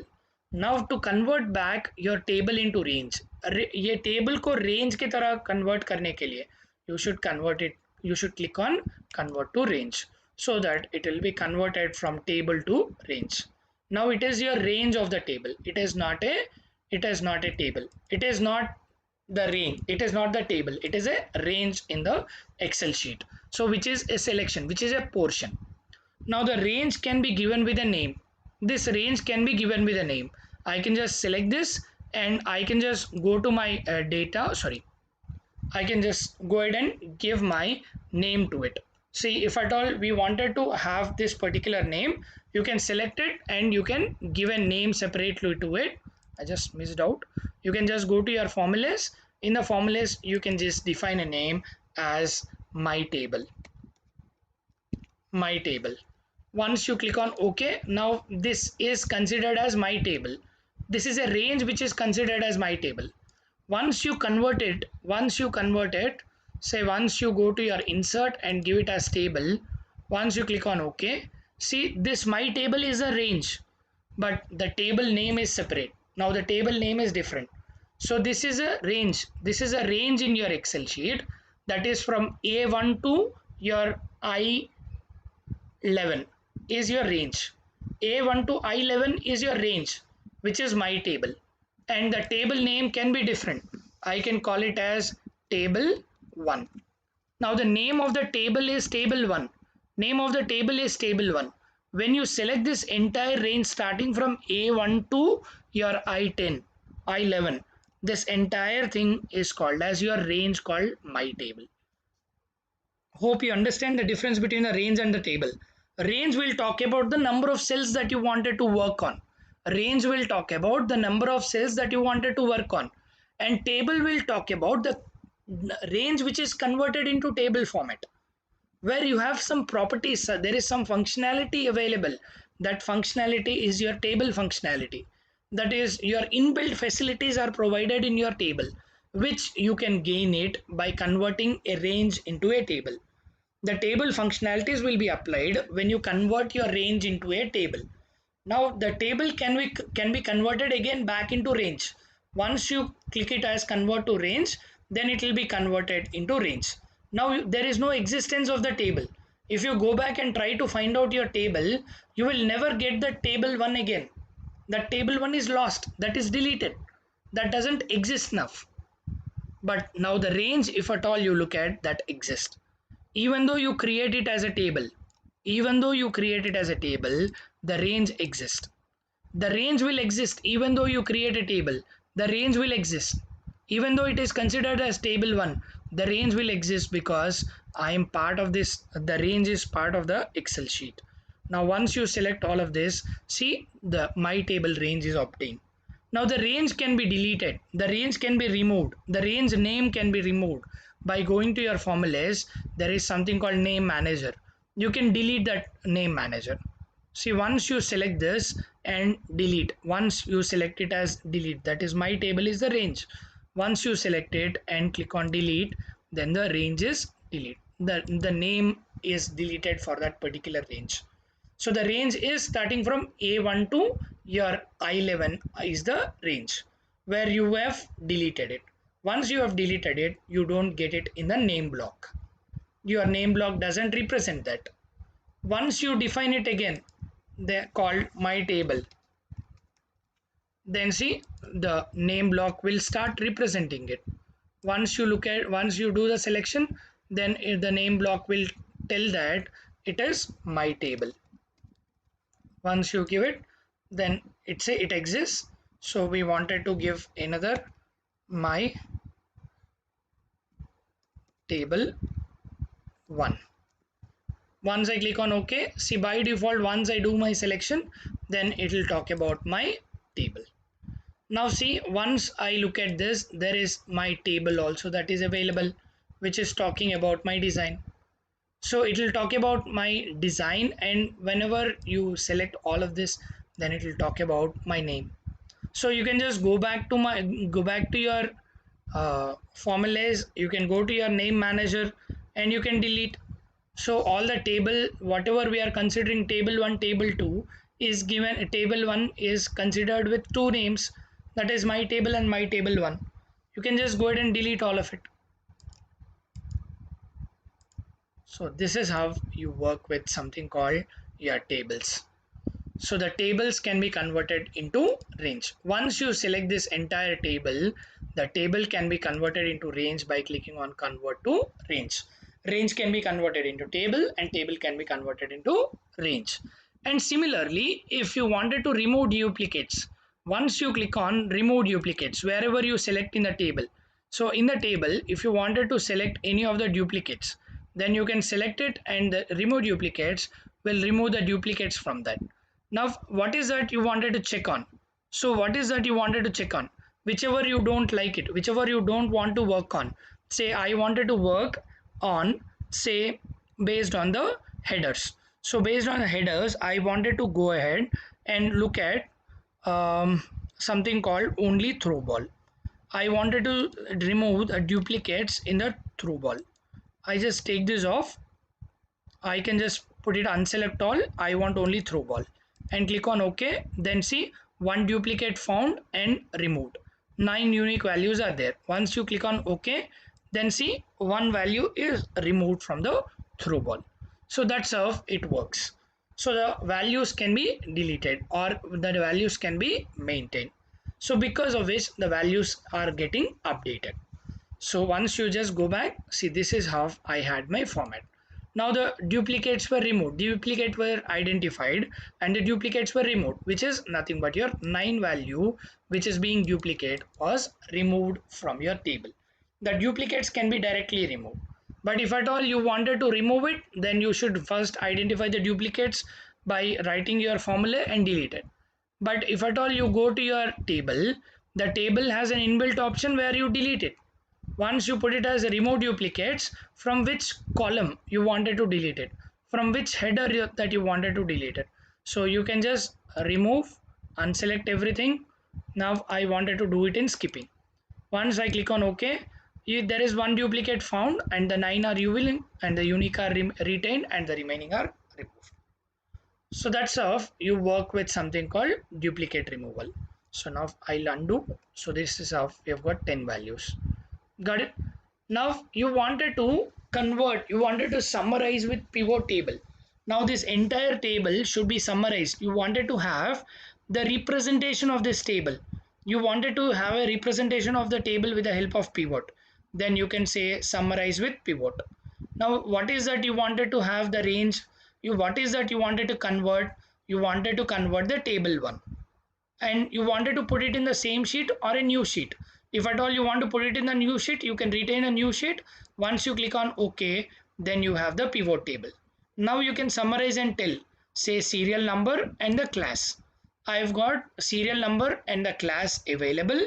S1: Now to convert back your table into range, ये table को range की तरह convert करने के लिए you should convert it. You should click on convert to range, so that it will be converted from table to range. Now it is your range of the table. It is not a table. It is not the range. It is not the table. It is a range in the Excel sheet. So which is a selection, which is a portion. Now the range can be given with a name. This range can be given with a name. I can just select this and I can just go to my data. Sorry, I can just go ahead and give my name to it. See, if at all we wanted to have this particular name, you can select it and you can give a name separately to it. I just missed out. You can just go to your formulas. In the formulas, you can just define a name as my table. My table. Once you click on OK, now this is considered as my table. This is a range which is considered as my table. Once you convert it, say once you go to your insert and give it as table, once you click on OK, see, this my table is a range, but the table name is separate. Now the table name is different. So this is a range. This is a range in your Excel sheet, that is from A1 to your I11 is your range. A1 to I11 is your range, which is my table. And the table name can be different. I can call it as table 1. Now the name of the table is table 1. Name of the table is table 1. When you select this entire range starting from A1 to your I10, I11, this entire thing is called as your range, called my table. Hope you understand the difference between the range and the table. Range will talk about the number of cells that you wanted to work on. Range will talk about the number of cells that you wanted to work on. And table will talk about the range which is converted into table format, where you have some properties. There is some functionality available. That functionality is your table functionality. That is, your inbuilt facilities are provided in your table, which you can gain it by converting a range into a table. The table functionalities will be applied when you convert your range into a table. Now the table can be converted again back into range. Once you click it as convert to range, then it will be converted into range. Now there is no existence of the table. If you go back and try to find out your table, you will never get the table 1 again. That table 1 is lost, that is deleted, that doesn't exist now. But now the range, if at all you look at, that exists. Even though you create it as a table, the range exists. The range will exist even though you create a table. The range will exist. Even though it is considered as table 1, the range will exist because I am part of this. The range is part of the Excel sheet. Now once you select all of this, see, the my table range is obtained. Now the range can be deleted, the range can be removed, the range name can be removed. By going to your formulas, there is something called name manager. You can delete that name manager. See, once you select this and delete, once you select it as delete, that is my table is the range. Once you select it and click on delete, then the range is deleted. The name is deleted for that particular range. So the range is starting from A1 to your I11 is the range where you have deleted it. Once you have deleted it, you don't get it in the name block. Your name block doesn't represent that. Once you define it again, they're called my table. Then see, the name block will start representing it. Once you do the selection, then the name block will tell that it is my table. Once you give it, then it exists. So we wanted to give another my table 1. Once I click on OK, see, by default once I do my selection, then it will talk about my table. Now see, once I look at this, there is my table also that is available, which is talking about my design. So it will talk about my design, and whenever you select all of this, then it will talk about my name. So you can just go back to your formulas. You can go to your name manager and you can delete. So all the table, whatever we are considering table 1, table 2 is given. Table 1 is considered with two names, that is my table and my table 1. You can just go ahead and delete all of it. So this is how you work with something called your tables. So the tables can be converted into range. Once you select this entire table, the table can be converted into range by clicking on convert to range. Range can be converted into table and table can be converted into range. And similarly, if you wanted to remove duplicates, once you click on remove duplicates wherever you select in the table. So in the table, if you wanted to select any of the duplicates, then you can select it, and the remove duplicates will remove the duplicates from that. Now what is that you wanted to check on? So what is that you wanted to check on? Whichever you don't like it, whichever you don't want to work on. Say I wanted to work on, say, based on the headers. So based on the headers, I wanted to go ahead and look at something called only throw ball. I wanted to remove the duplicates in the throw ball. I just take this off. I can just put it unselect all. I want only throw ball and click on OK. Then see, one duplicate found and removed. 9 unique values are there. Once you click on OK, then see, one value is removed from the throw ball. So that's how it works. So the values can be deleted or the values can be maintained. So because of which the values are getting updated. So once you just go back, see, this is how I had my format. Now the duplicates were removed, duplicate were identified and the duplicates were removed, which is nothing but your 9 value which is being duplicate was removed from your table. The duplicates can be directly removed, but if at all you wanted to remove it, then you should first identify the duplicates by writing your formula and delete it. But if at all you go to your table, the table has an inbuilt option where you delete it. Once you put it as remove duplicates, from which column you wanted to delete it, from which header that you wanted to delete it. So you can just remove, unselect everything. Now I wanted to do it in skipping. Once I click on OK, there is one duplicate found and the 9 are UV and the unique are retained and the remaining are removed. So that's how you work with something called duplicate removal. So now I'll undo. So this is how we have got 10 values. Got it? Now you wanted to convert, you wanted to summarize with pivot table. Now this entire table should be summarized. You wanted to have the representation of this table. You wanted to have a representation of the table with the help of pivot. Then you can say summarize with pivot. Now what is that you wanted to have the range? What is that you wanted to convert? You wanted to convert the table 1 and you wanted to put it in the same sheet or a new sheet. If at all you want to put it in the new sheet, you can retain a new sheet. Once you click on OK, then you have the pivot table. Now you can summarize and tell, say serial number and the class. I've got serial number and the class available,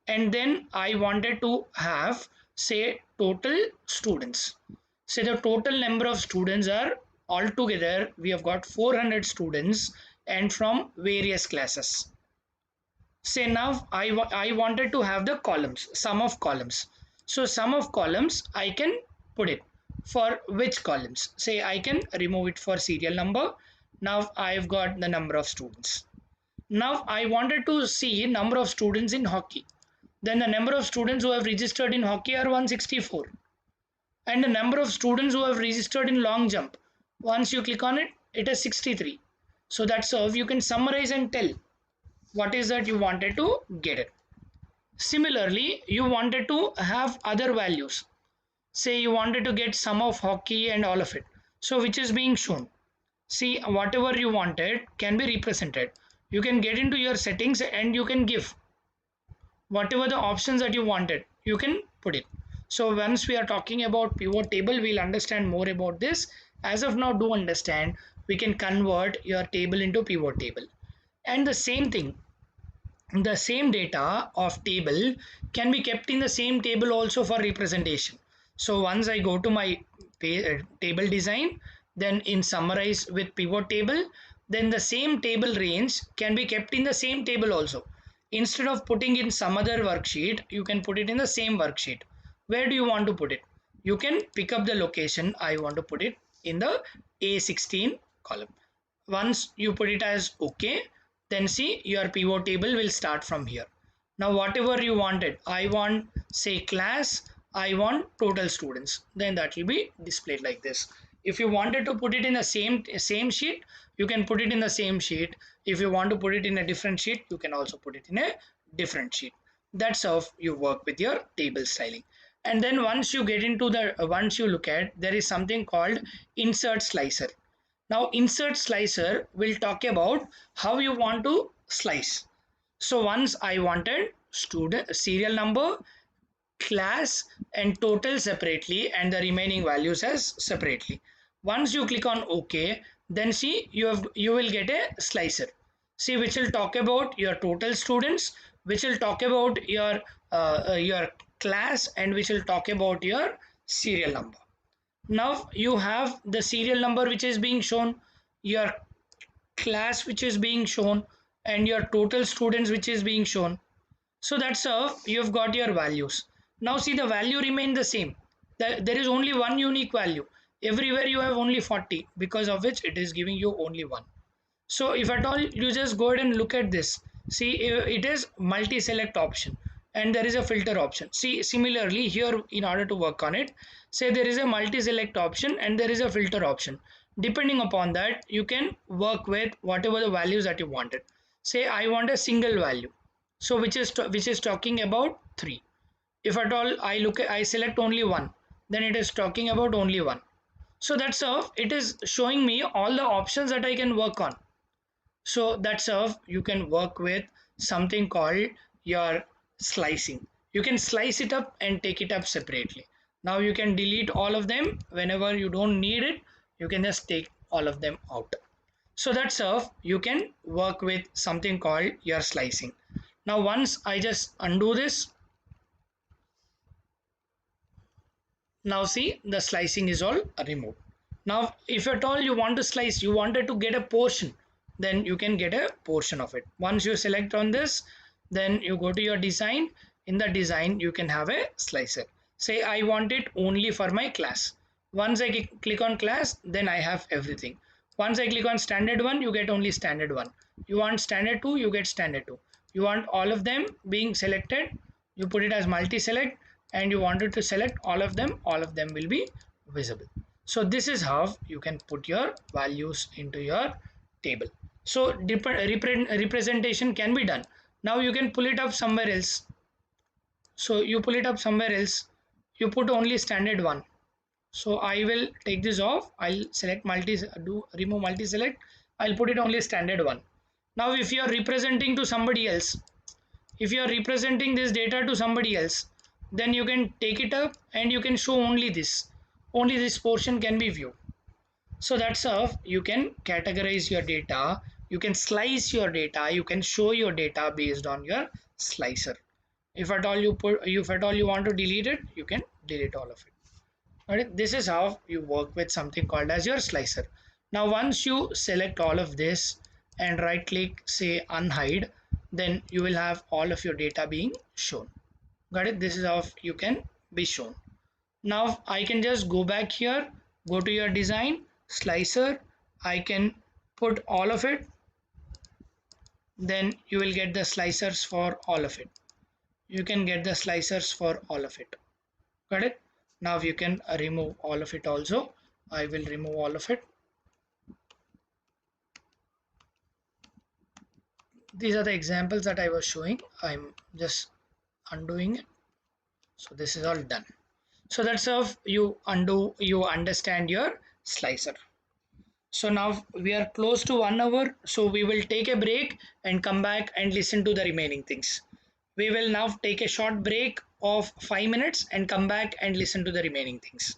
S1: and then I wanted to have, say, total students. Say the total number of students are altogether we have got 400 students and from various classes. Say now I wanted to have the columns, sum of columns. So sum of columns I can put it for which columns. Say I can remove it for serial number. Now I've got the number of students. Now I wanted to see number of students in hockey. Then the number of students who have registered in hockey are 164, and the number of students who have registered in long jump, once you click on it, it is 63. So that's how you can summarize and tell what is that you wanted to get it. Similarly, you wanted to have other values. Say you wanted to get sum of hockey and all of it. So which is being shown. See, whatever you wanted can be represented. You can get into your settings and you can give whatever the options that you wanted, you can put it. So once we are talking about pivot table, we'll understand more about this. As of now, do understand we can convert your table into pivot table. And the same data of table can be kept in the same table also for representation. So once I go to my table design, then in summarize with pivot table, then the same table range can be kept in the same table also. Instead of putting in some other worksheet, you can put it in the same worksheet. Where do you want to put it? You can pick up the location. I want to put it in the A16 column. Once you put it as OK, then see your pivot table will start from here. Now whatever you wanted, I want say class, I want total students, then that will be displayed like this. If you wanted to put it in the same sheet, you can put it in the same sheet. If you want to put it in a different sheet, you can also put it in a different sheet. That's how you work with your table styling. And then once you get into the once you look at, there is something called insert slicer. Now insert slicer will talk about how you want to slice. So once I wanted student serial number, class and total separately and the remaining values as separately. Once you click on OK, then see you will get a slicer. See, which will talk about your total students, which will talk about your class, and which will talk about your serial number. Now you have the serial number which is being shown, your class which is being shown, and your total students which is being shown. So that's how you've got your values. Now see, the value remain the same. There is only one unique value. Everywhere you have only 40, because of which it is giving you only one. So if at all you just go ahead and look at this, see, it is multi-select option and there is a filter option. See, similarly here, in order to work on it, say there is a multi-select option and there is a filter option. Depending upon that, you can work with whatever the values that you wanted. Say I want a single value, so which is talking about 3. If at all I select only one, then it is talking about only one. So that's how it is showing me all the options that I can work on. So that's how you can work with something called your slicing. You can slice it up and take it up separately. Now you can delete all of them whenever you don't need it. You can just take all of them out. So that's how you can work with something called your slicing. Now once I just undo this, now see, the slicing is all removed. Now if at all you want to slice, you wanted to get a portion, then you can get a portion of it. Once you select on this, then you go to your design. In the design you can have a slicer. Say I want it only for my class. Once I click on class, then I have everything. Once I click on standard 1, you get only standard 1. You want standard 2, you get standard 2. You want all of them being selected, you put it as multi-select, and you wanted to select all of them will be visible. So this is how you can put your values into your table. So different representation can be done. Now you can pull it up somewhere else. So you pull it up somewhere else, you put only standard 1. So I will take this off, I'll select remove multi select, I'll put it only standard 1. Now if you are representing to somebody else, if you are representing this data to somebody else, then you can take it up and you can show only this portion can be viewed. So that's how you can categorize your data, you can slice your data, you can show your data based on your slicer. If at all you want to delete it, you can delete all of it. Alright, this is how you work with something called as your slicer. Now once you select all of this and right click, say unhide, then you will have all of your data being shown. Got it? This is how you can be shown. Now I can just go back here, go to your design, slicer, I can put all of it, then you will get the slicers for all of it. You can get the slicers for all of it. Got it? Now you can remove all of it also. I will remove all of it. These are the examples that I was showing. I'm just undoing it. So this is all done. So that's how you understand your slicer. So now we are close to 1 hour. So we will take a break and come back and listen to the remaining things. We will now take a short break of 5 minutes and come back and listen to the remaining things.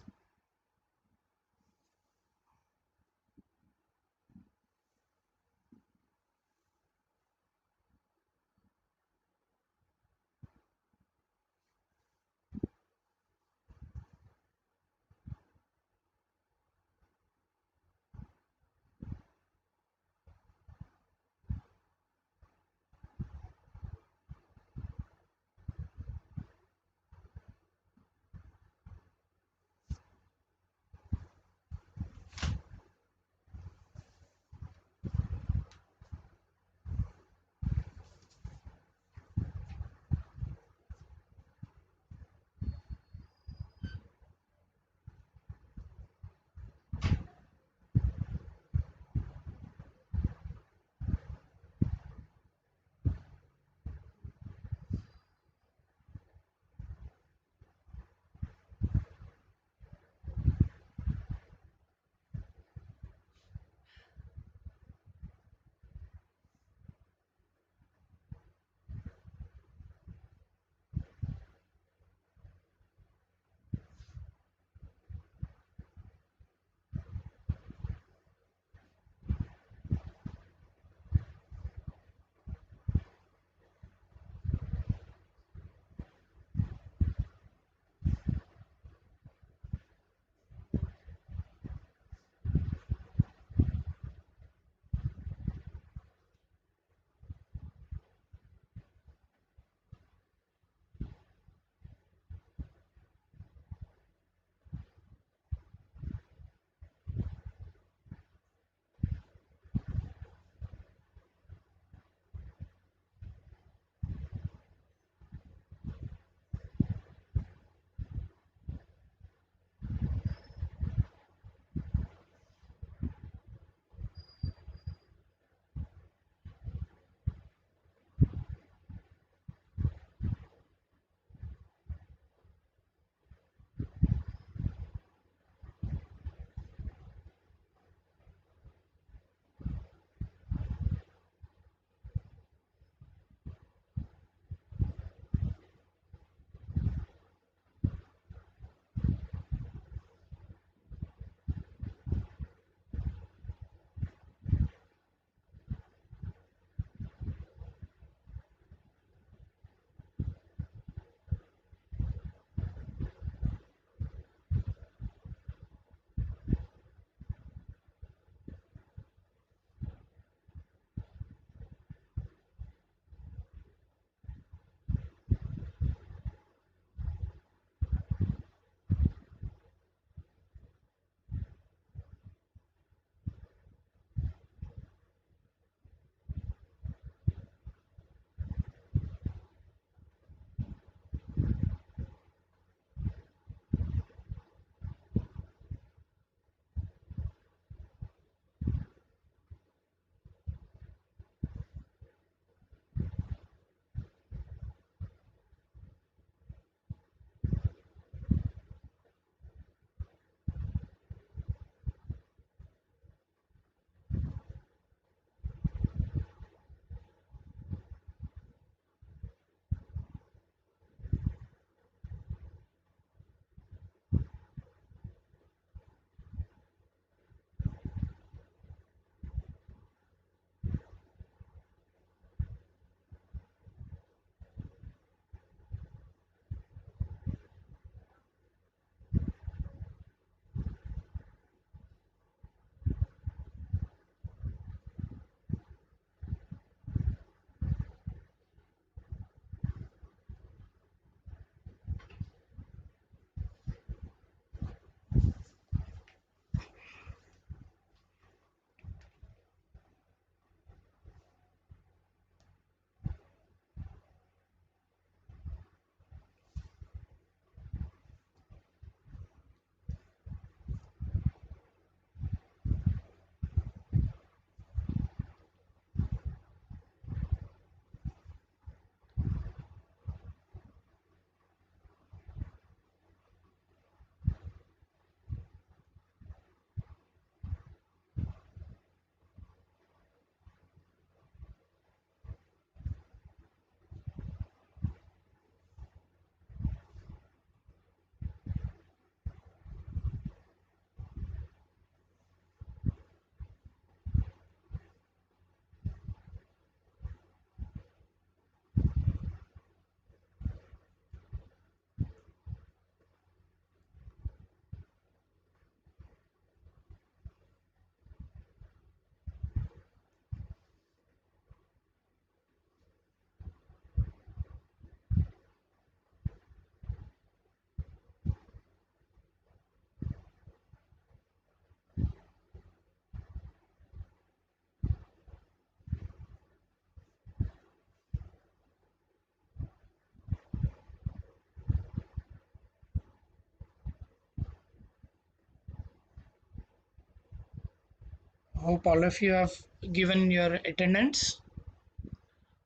S1: Hope all of you have given your attendance.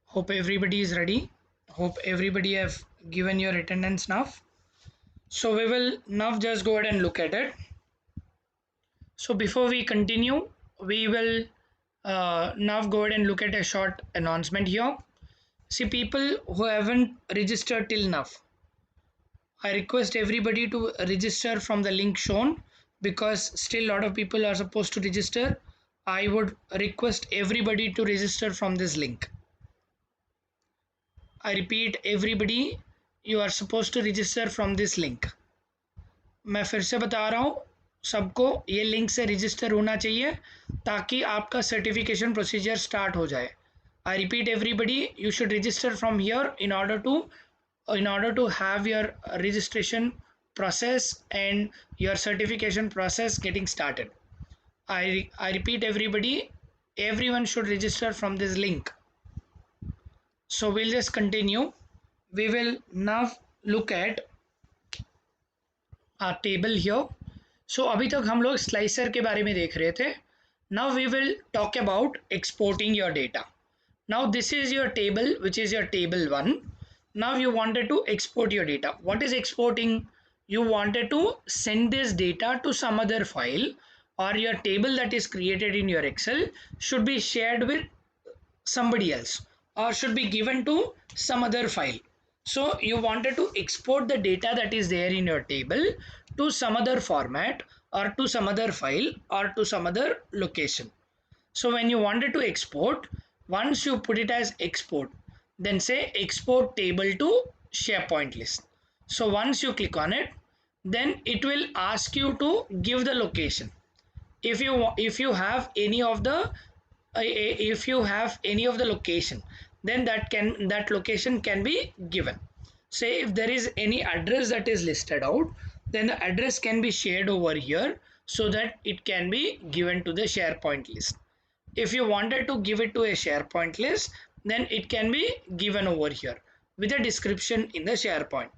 S1: Hope everybody is ready. Hope everybody have given your attendance now. So we will now just go ahead and look at it. So before we continue, we will now go ahead and look at a short announcement here. See, people who haven't registered till now, I request everybody to register from the link shown, because still a lot of people are supposed to register. I would request everybody to register from this link. I repeat, everybody, you are supposed to register from this link. मैं फिर से बता रहा हूँ सबको, ये link से register होना चाहिए ताकि आपका सर्टिफिकेशन प्रोसीजर स्टार्ट हो जाए. I repeat everybody, you should register from here in order to have your registration process and your certification process getting started. I repeat everybody, everyone should register from this link. So we'll just continue. We will now look at our table here. So अभी तक हम लोग slicer के बारे में देख रहे थे. Now we will talk about exporting your data. Now this is your table, which is your table 1. Now you wanted to export your data. What is exporting? You wanted to send this data to some other file, or your table that is created in your Excel should be shared with somebody else, or should be given to some other file. So you wanted to export the data that is there in your table to some other format, or to some other file, or to some other location. So when you wanted to export, once you put it as export, then say export table to SharePoint list. So once you click on it, then it will ask you to give the location. If you have any of the if you have any of the location, then that location can be given. Say if there is any address that is listed out, then the address can be shared over here so that it can be given to the SharePoint list. If you wanted to give it to a SharePoint list, then it can be given over here with a description in the SharePoint.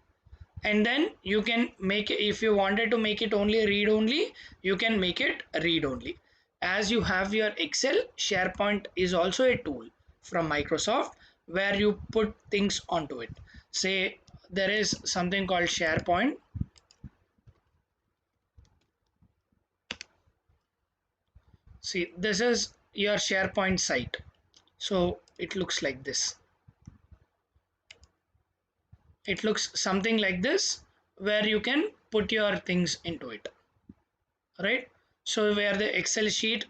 S1: And then you can make it, if you wanted to make it only read only, you can make it read only. As you have your Excel, SharePoint is also a tool from Microsoft where you put things onto it. Say there is something called SharePoint. See, this is your SharePoint site. So it looks like this. It looks something like this, where you can put your things into it, right? So where the Excel sheet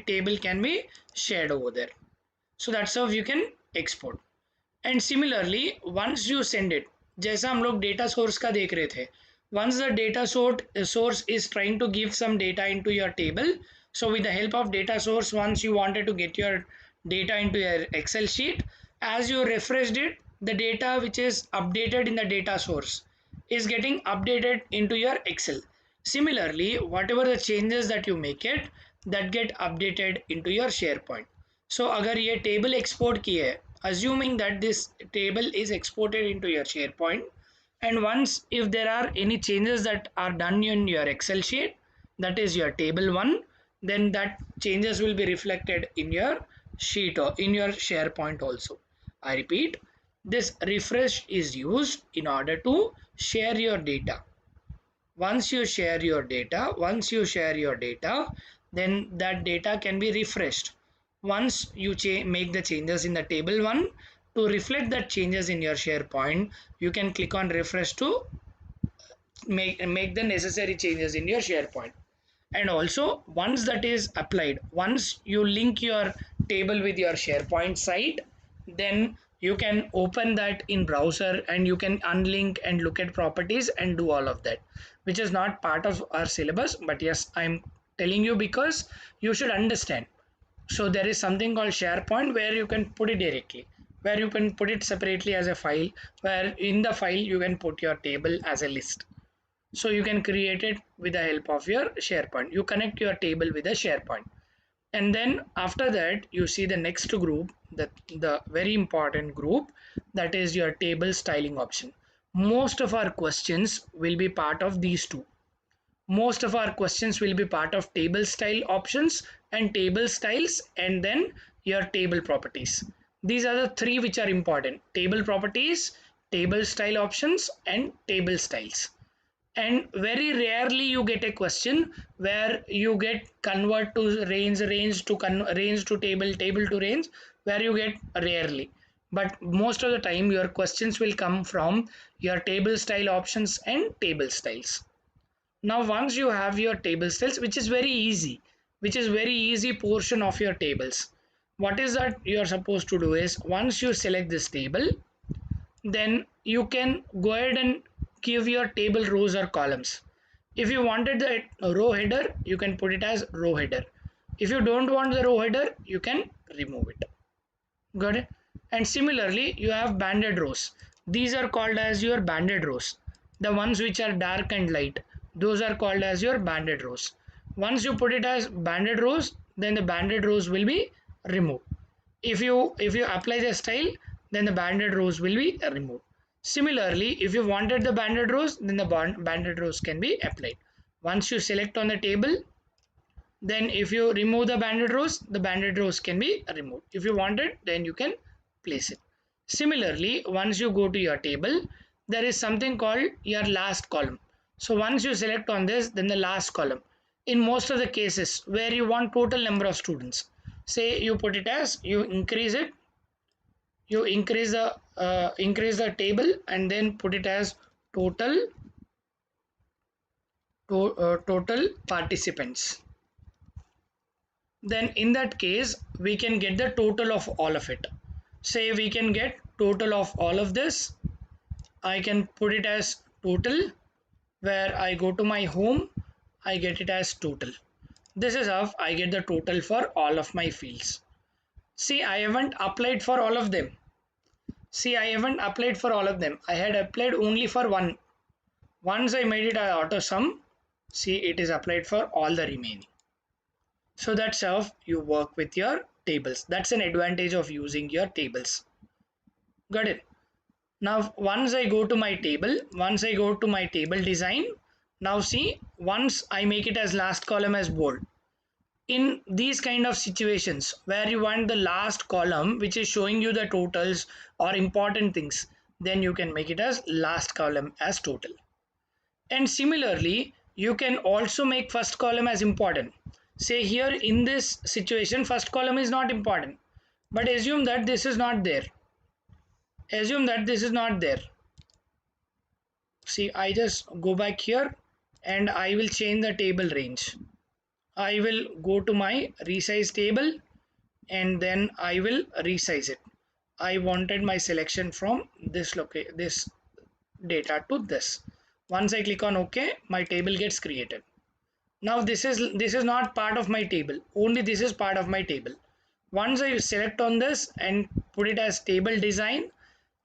S1: table can be shared over there. So that's how you can export. And similarly, once you send it, जैसा हम लोग data source का देख रहे थे, once the data source is trying to give some data into your table, so with the help of data source, once you wanted to get your data into your Excel sheet, as you refreshed it, the data which is updated in the data source is getting updated into your Excel. Similarly, whatever the changes that you make it, that get updated into your SharePoint. So अगर ये table export की है, assuming that this table is exported into your SharePoint, and once if there are any changes that are done in your Excel sheet, that is your table 1, then that changes will be reflected in your sheet or in your SharePoint also. I repeat, this refresh is used in order to share your data. Once you share your data, then that data can be refreshed. Once you make the changes in the table 1, to reflect that changes in your SharePoint, you can click on refresh to make the necessary changes in your SharePoint. And also, once that is applied, once you link your table with your SharePoint site, then you can open that in browser and you can unlink and look at properties and do all of that, which is not part of our syllabus, but yes, I'm telling you because you should understand. So there is something called SharePoint where you can put it directly, where you can put it separately as a file, where in the file you can put your table as a list. So you can create it with the help of your SharePoint. You connect your table with a SharePoint. And then after that, you see the next group, the very important group, that is your table styling option. Most of our questions will be part of these two. most of our questions will be part of table style options and table styles, and then your table properties. These are the three which are important: table properties, table style options, and table styles. And very rarely you get a question where you get convert to range to range to table to range, where you get rarely. But most of the time your questions will come from your table style options and table styles. Now once you have your table styles, which is very easy portion of your tables, what is that you are supposed to do is, once you select this table, then you can go ahead and give your table rows or columns. If you wanted the row header, you can put it as row header. If you don't want the row header, you can remove it. Got it? And similarly, you have banded rows. These are called as your banded rows. The ones which are dark and light, those are called as your banded rows. Once you put it as banded rows, then the banded rows will be removed. If you apply the style, then the banded rows will be removed. Similarly, if you wanted the banded rows, then the banded rows can be applied. Once you select on the table, then if you remove the banded rows can be removed. If you want it, then you can place it. Similarly, once you go to your table, there is something called your last column. So once you select on this, then the last column. In most of the cases where you want total number of students, say you put it as, you increase the table and then put it as total total participants. Then in that case we can get the total of all of it. Say we can get total of all of this. I can put it as total, where I go to my home, I get it as total. This is how I get the total for all of my fields. See, I haven't applied for all of them. I had applied only for one. Once I made it an auto sum, see, it is applied for all the remaining. So that's how you work with your tables. That's an advantage of using your tables. Got it? Now once I go to my table design, now see, once I make it as last column as bold. In these kind of situations where you want the last column which is showing you the totals or important things, then you can make it as last column as total. And similarly, you can also make first column as important. Say here in this situation, first column is not important, but assume that this is not there. See, I just go back here and I will change the table range. I will go to my resize table and then I will resize it. I wanted my selection from this data to this. Once I click on OK, my table gets created. Now this is not part of my table, only this is part of my table. Once I select on this and put it as table design,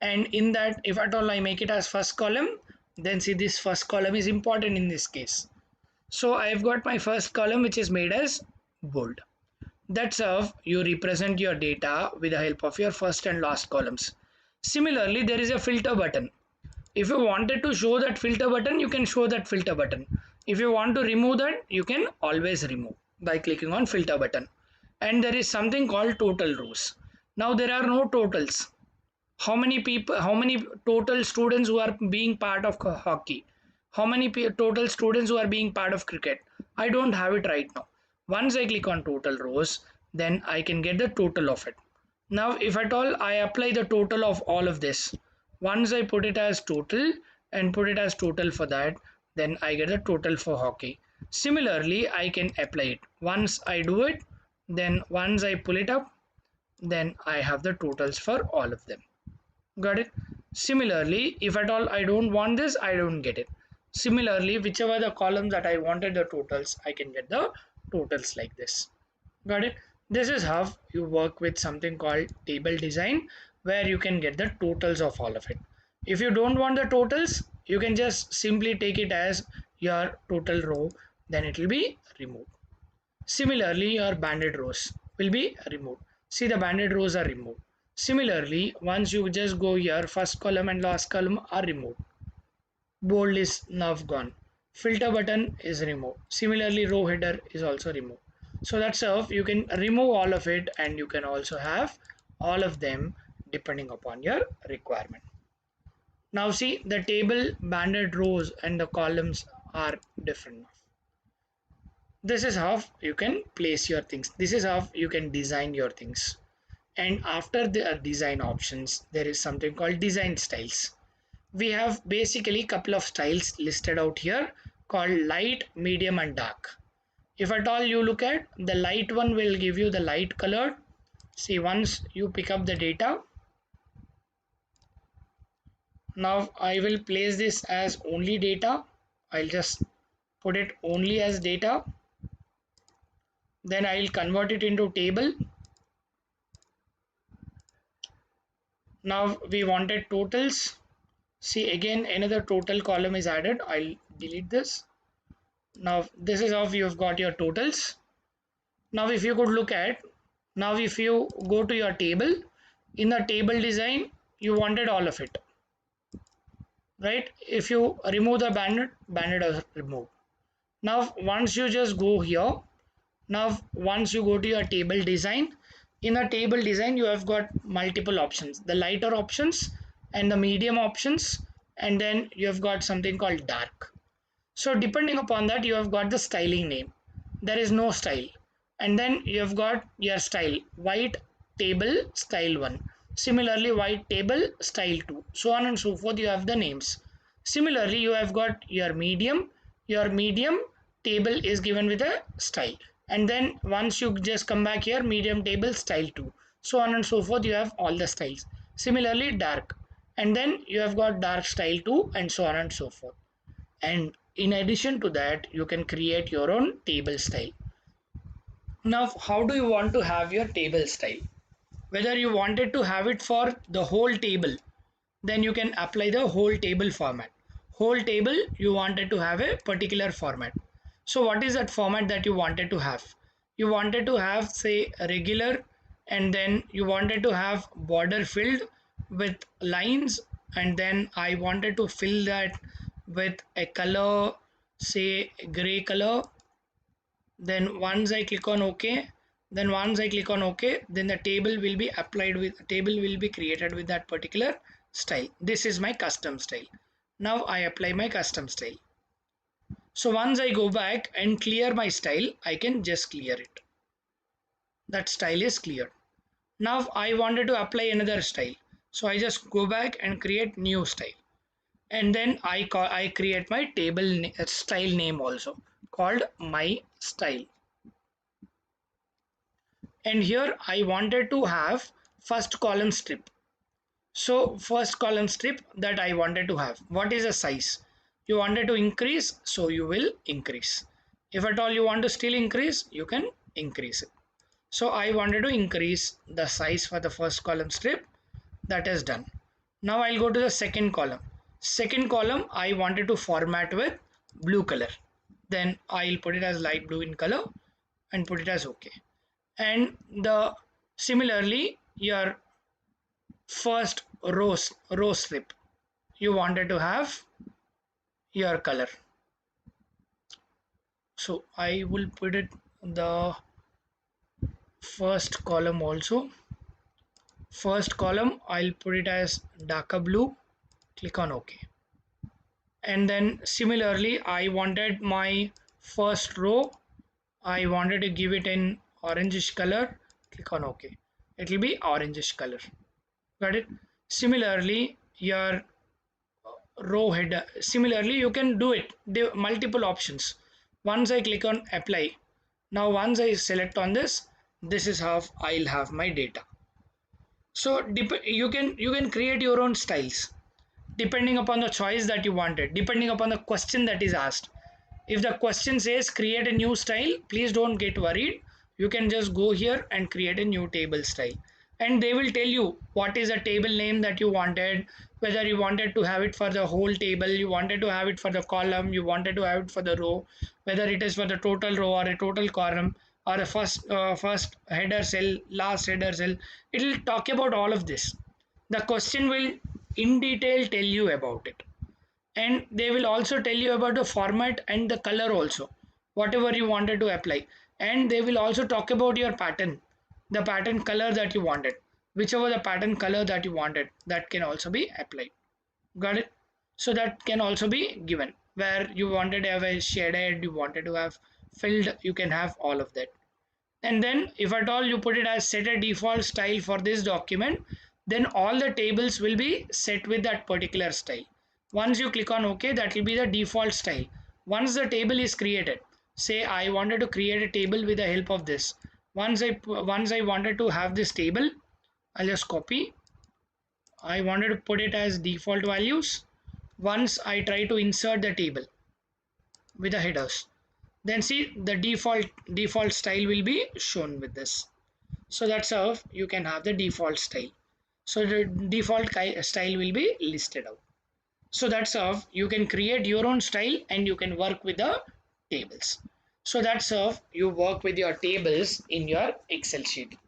S1: and in that, if at all I make it as first column, then see, this first column is important in this case. So I've got my first column which is made as bold. That's how you represent your data with the help of your first and last columns. Similarly, there is a filter button. If you wanted to show that filter button, you can show that filter button. If you want to remove that, you can always remove by clicking on filter button. And there is something called total rows. Now there are no totals. How many total students who are being part of hockey? How many total students who are being part of cricket? I don't have it right now. Once I click on total rows, then I can get the total of it. Now if at all I apply the total of all of this, once I put it as total and put it as total for that, then I get the total for hockey. Similarly, I can apply it. Once I do it, then once I pull it up, then I have the totals for all of them. Got it? Similarly, if at all I don't want this, I don't get it. Similarly, whichever the columns that I wanted the totals, I can get the totals like this. Got it? This is how you work with something called table design, where you can get the totals of all of it. If you don't want the totals, you can just simply take it as your total row, then it will be removed. Similarly, your banded rows will be removed. See, the banded rows are removed. Similarly, once you just go here, first column and last column are removed. Bold is now gone. filter button is removed. Similarly, row header is also removed. So that's how you can remove all of it, and you can also have all of them depending upon your requirement. Now see, the table banded rows and the columns are different. This is how you can place your things. This is how you can design your things. And after the design options, there is something called design styles. We have basically couple of styles listed out here called light, medium and dark. If at all you look at the light one will give you the light color. See, once you pick up the data, now I will place this as only data. I'll just put it only as data. Then I'll convert it into table. Now we wanted totals. See, again another total column is added. I'll delete this. Now this is how you've got your totals. Now if you could look at, now if you go to your table, in the table design you wanted all of it, right? If you remove the banded is removed. Now once you just go here, now once you go to your table design, in the table design you have got multiple options, the lighter options and the medium options, and then you have got something called dark. So depending upon that, you have got the styling name. There is no style. And then you have got your style, white table style 1. Similarly, white table style 2. So on and so forth, you have the names. Similarly, you have got your medium. Your medium table is given with a style. And then once you just come back here, medium table style 2. So on and so forth, you have all the styles. Similarly, dark. And then you have got dark style 2 and so on and so forth. And in addition to that, you can create your own table style. Now how do you want to have your table style? Whether you wanted to have it for the whole table, then you can apply the whole table format. Whole table you wanted to have a particular format. So what is that format that you wanted to have? You wanted to have, say, a regular, and then you wanted to have border filled with lines, and then I wanted to fill that with a color, say gray color. Then once I click on OK, then once I click on OK, then the table will be applied with, table will be created with that particular style. This is my custom style. Now I apply my custom style. So once I go back and clear my style, I can just clear it. That style is cleared. Now I wanted to apply another style. So I just go back and create new style. And then I create my table style name also called my style. And here I wanted to have first column strip. So first column strip that I wanted to have, what is the size? You wanted to increase, so you will increase. If at all you want to still increase, you can increase it. So I wanted to increase the size for the first column strip. That is done. Now I'll go to the second column. Second column I wanted to format with blue color. Then I'll put it as light blue in color and put it as OK. And the similarly your first row strip, you wanted to have your color. So I will put it the first column also. First column I'll put it as darker blue. Click on OK. And then similarly I wanted my first row, I wanted to give it in orangish color. Click on OK. It will be orangish color. Got it? Similarly your row header, similarly you can do it multiple options. Once I click on apply, now once I select on this, this is how I'll have my data. So you can create your own styles depending upon the choice that you wanted, depending upon the question that is asked. If the question says create a new style, please don't get worried. You can just go here and create a new table style, and they will tell you what is the table name that you wanted, whether you wanted to have it for the whole table, you wanted to have it for the column, you wanted to have it for the row, whether it is for the total row or a total column, or a first header cell, last header cell. It will talk about all of this. The question will in detail tell you about it. and they will also tell you about the format and the color also, whatever you wanted to apply. And they will also talk about your pattern, the pattern color that you wanted, whichever the pattern color that you wanted, that can also be applied. Got it? So that can also be given, where you wanted to have a shaded, you wanted to have filled, you can have all of that. And then if at all you put it as set a default style for this document, then all the tables will be set with that particular style. Once you click on OK, that will be the default style. Once the table is created, say I wanted to create a table with the help of this. Once I wanted to have this table, I'll just copy. I wanted to put it as default values. Once I try to insert the table with the headers, then see the default style will be shown with this. So that's how you can have the default style. So the default style will be listed out. So that's how you can create your own style and you can work with the tables. So that's how you work with your tables in your Excel sheet.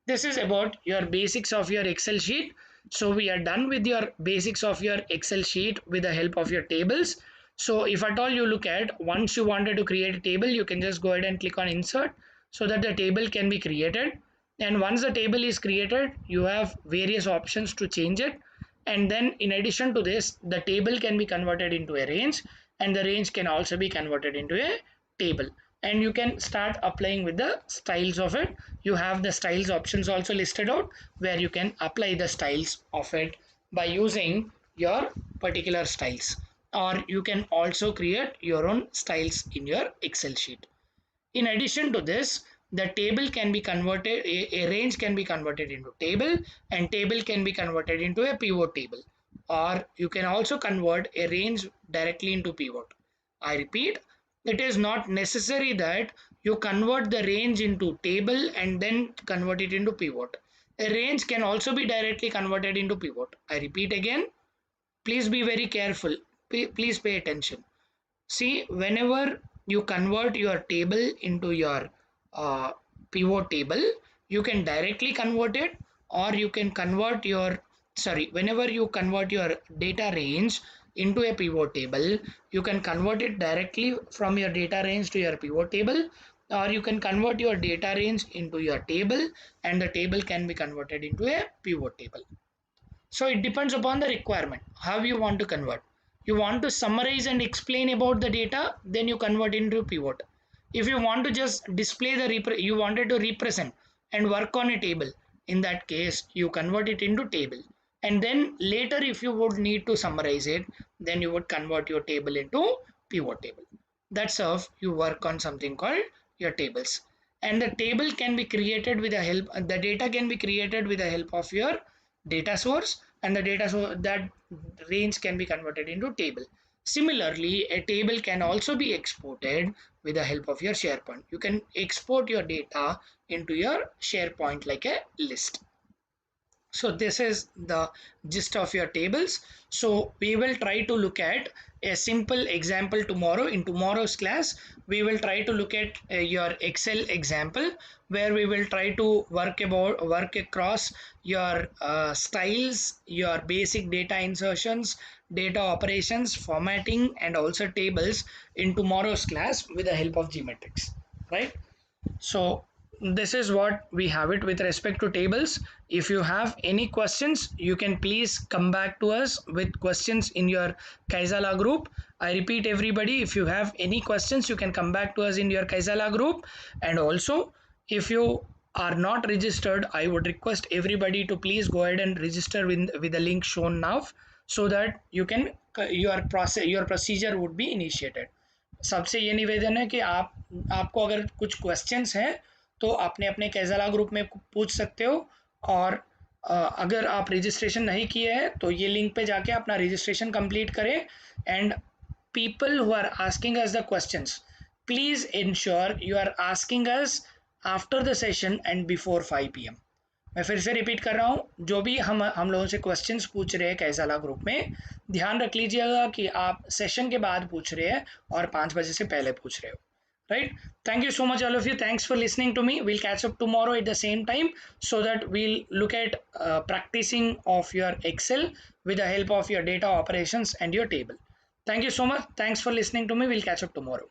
S1: This is about your basics of your Excel sheet. So we are done with your basics of your Excel sheet with the help of your tables. So if at all you look at, once you wanted to create a table, you can just go ahead and click on insert so that the table can be created. And once the table is created, you have various options to change it. And then in addition to this, the table can be converted into a range, and the range can also be converted into a table. And you can start applying with the styles of it. You have the styles options also listed out, where you can apply the styles of it by using your particular styles, or you can also create your own styles in your Excel sheet. In addition to this, the table can be converted, a range can be converted into table, and table can be converted into a pivot table, or you can also convert a range directly into pivot. I repeat, it is not necessary that you convert the range into table and then convert it into pivot. A range can also be directly converted into pivot. I repeat again, please be very careful. Please pay attention. See, whenever you convert your table into your uh, pivot table, you can directly convert it, or you can convert your, sorry, whenever you convert your data range into a pivot table, you can convert it directly from your data range to your pivot table, or you can convert your data range into your table, and the table can be converted into a pivot table. So it depends upon the requirement, how you want to convert. You want to summarize and explain about the data, then you convert into pivot. If you want to just display the you wanted to represent and work on a table, in that case you convert it into table. And then later if you would need to summarize it, then you would convert your table into pivot table. That's how you work on something called your tables. And the table can be created with the help, the data can be created with the help of your data source, and the data so that range can be converted into table. Similarly, a table can also be exported with the help of your SharePoint. You can export your data into your SharePoint like a list. So this is the gist of your tables. So we will try to look at a simple example tomorrow. In tomorrow's class, we will try to look at your Excel example, where we will try to work across your styles, your basic data insertions, data operations, formatting, and also tables in tomorrow's class with the help of geometrics, right? So this is what we have it with respect to tables. If you have any questions, you can please come back to us with questions in your Kaizala group. I repeat everybody, if you have any questions, you can come back to us in your Kaizala group. And also, if you are not registered, I would request everybody to please go ahead and register with the link shown now, so that you can your procedure would be initiated. सबसे ये निवेदन है कि आपको अगर कुछ questions हैं तो आपने अपने कैज़ाला ग्रुप में पूछ सकते हो। और अगर आप रजिस्ट्रेशन नहीं किए हैं तो ये लिंक पे जाके अपना रजिस्ट्रेशन कंप्लीट करें। And people who are asking us the questions, please ensure you are asking us after the session and before 5 p.m. मैं फिर से रिपीट कर रहा हूँ, जो भी हम लोगों से क्वेश्चंस पूछ रहे हैं कैसाला ग्रुप में, ध्यान रख लीजिएगा कि आप सेशन के बाद पूछ रहे हैं और 5 बजे से पहले पूछ रहे हो, right? Thank you so much all of you, thanks for listening to me. We'll catch up tomorrow at the same time, so that we'll look at practicing of your Excel with the help of your data operations and your table. Thank you so much. Thanks for listening to me. We'll catch up tomorrow.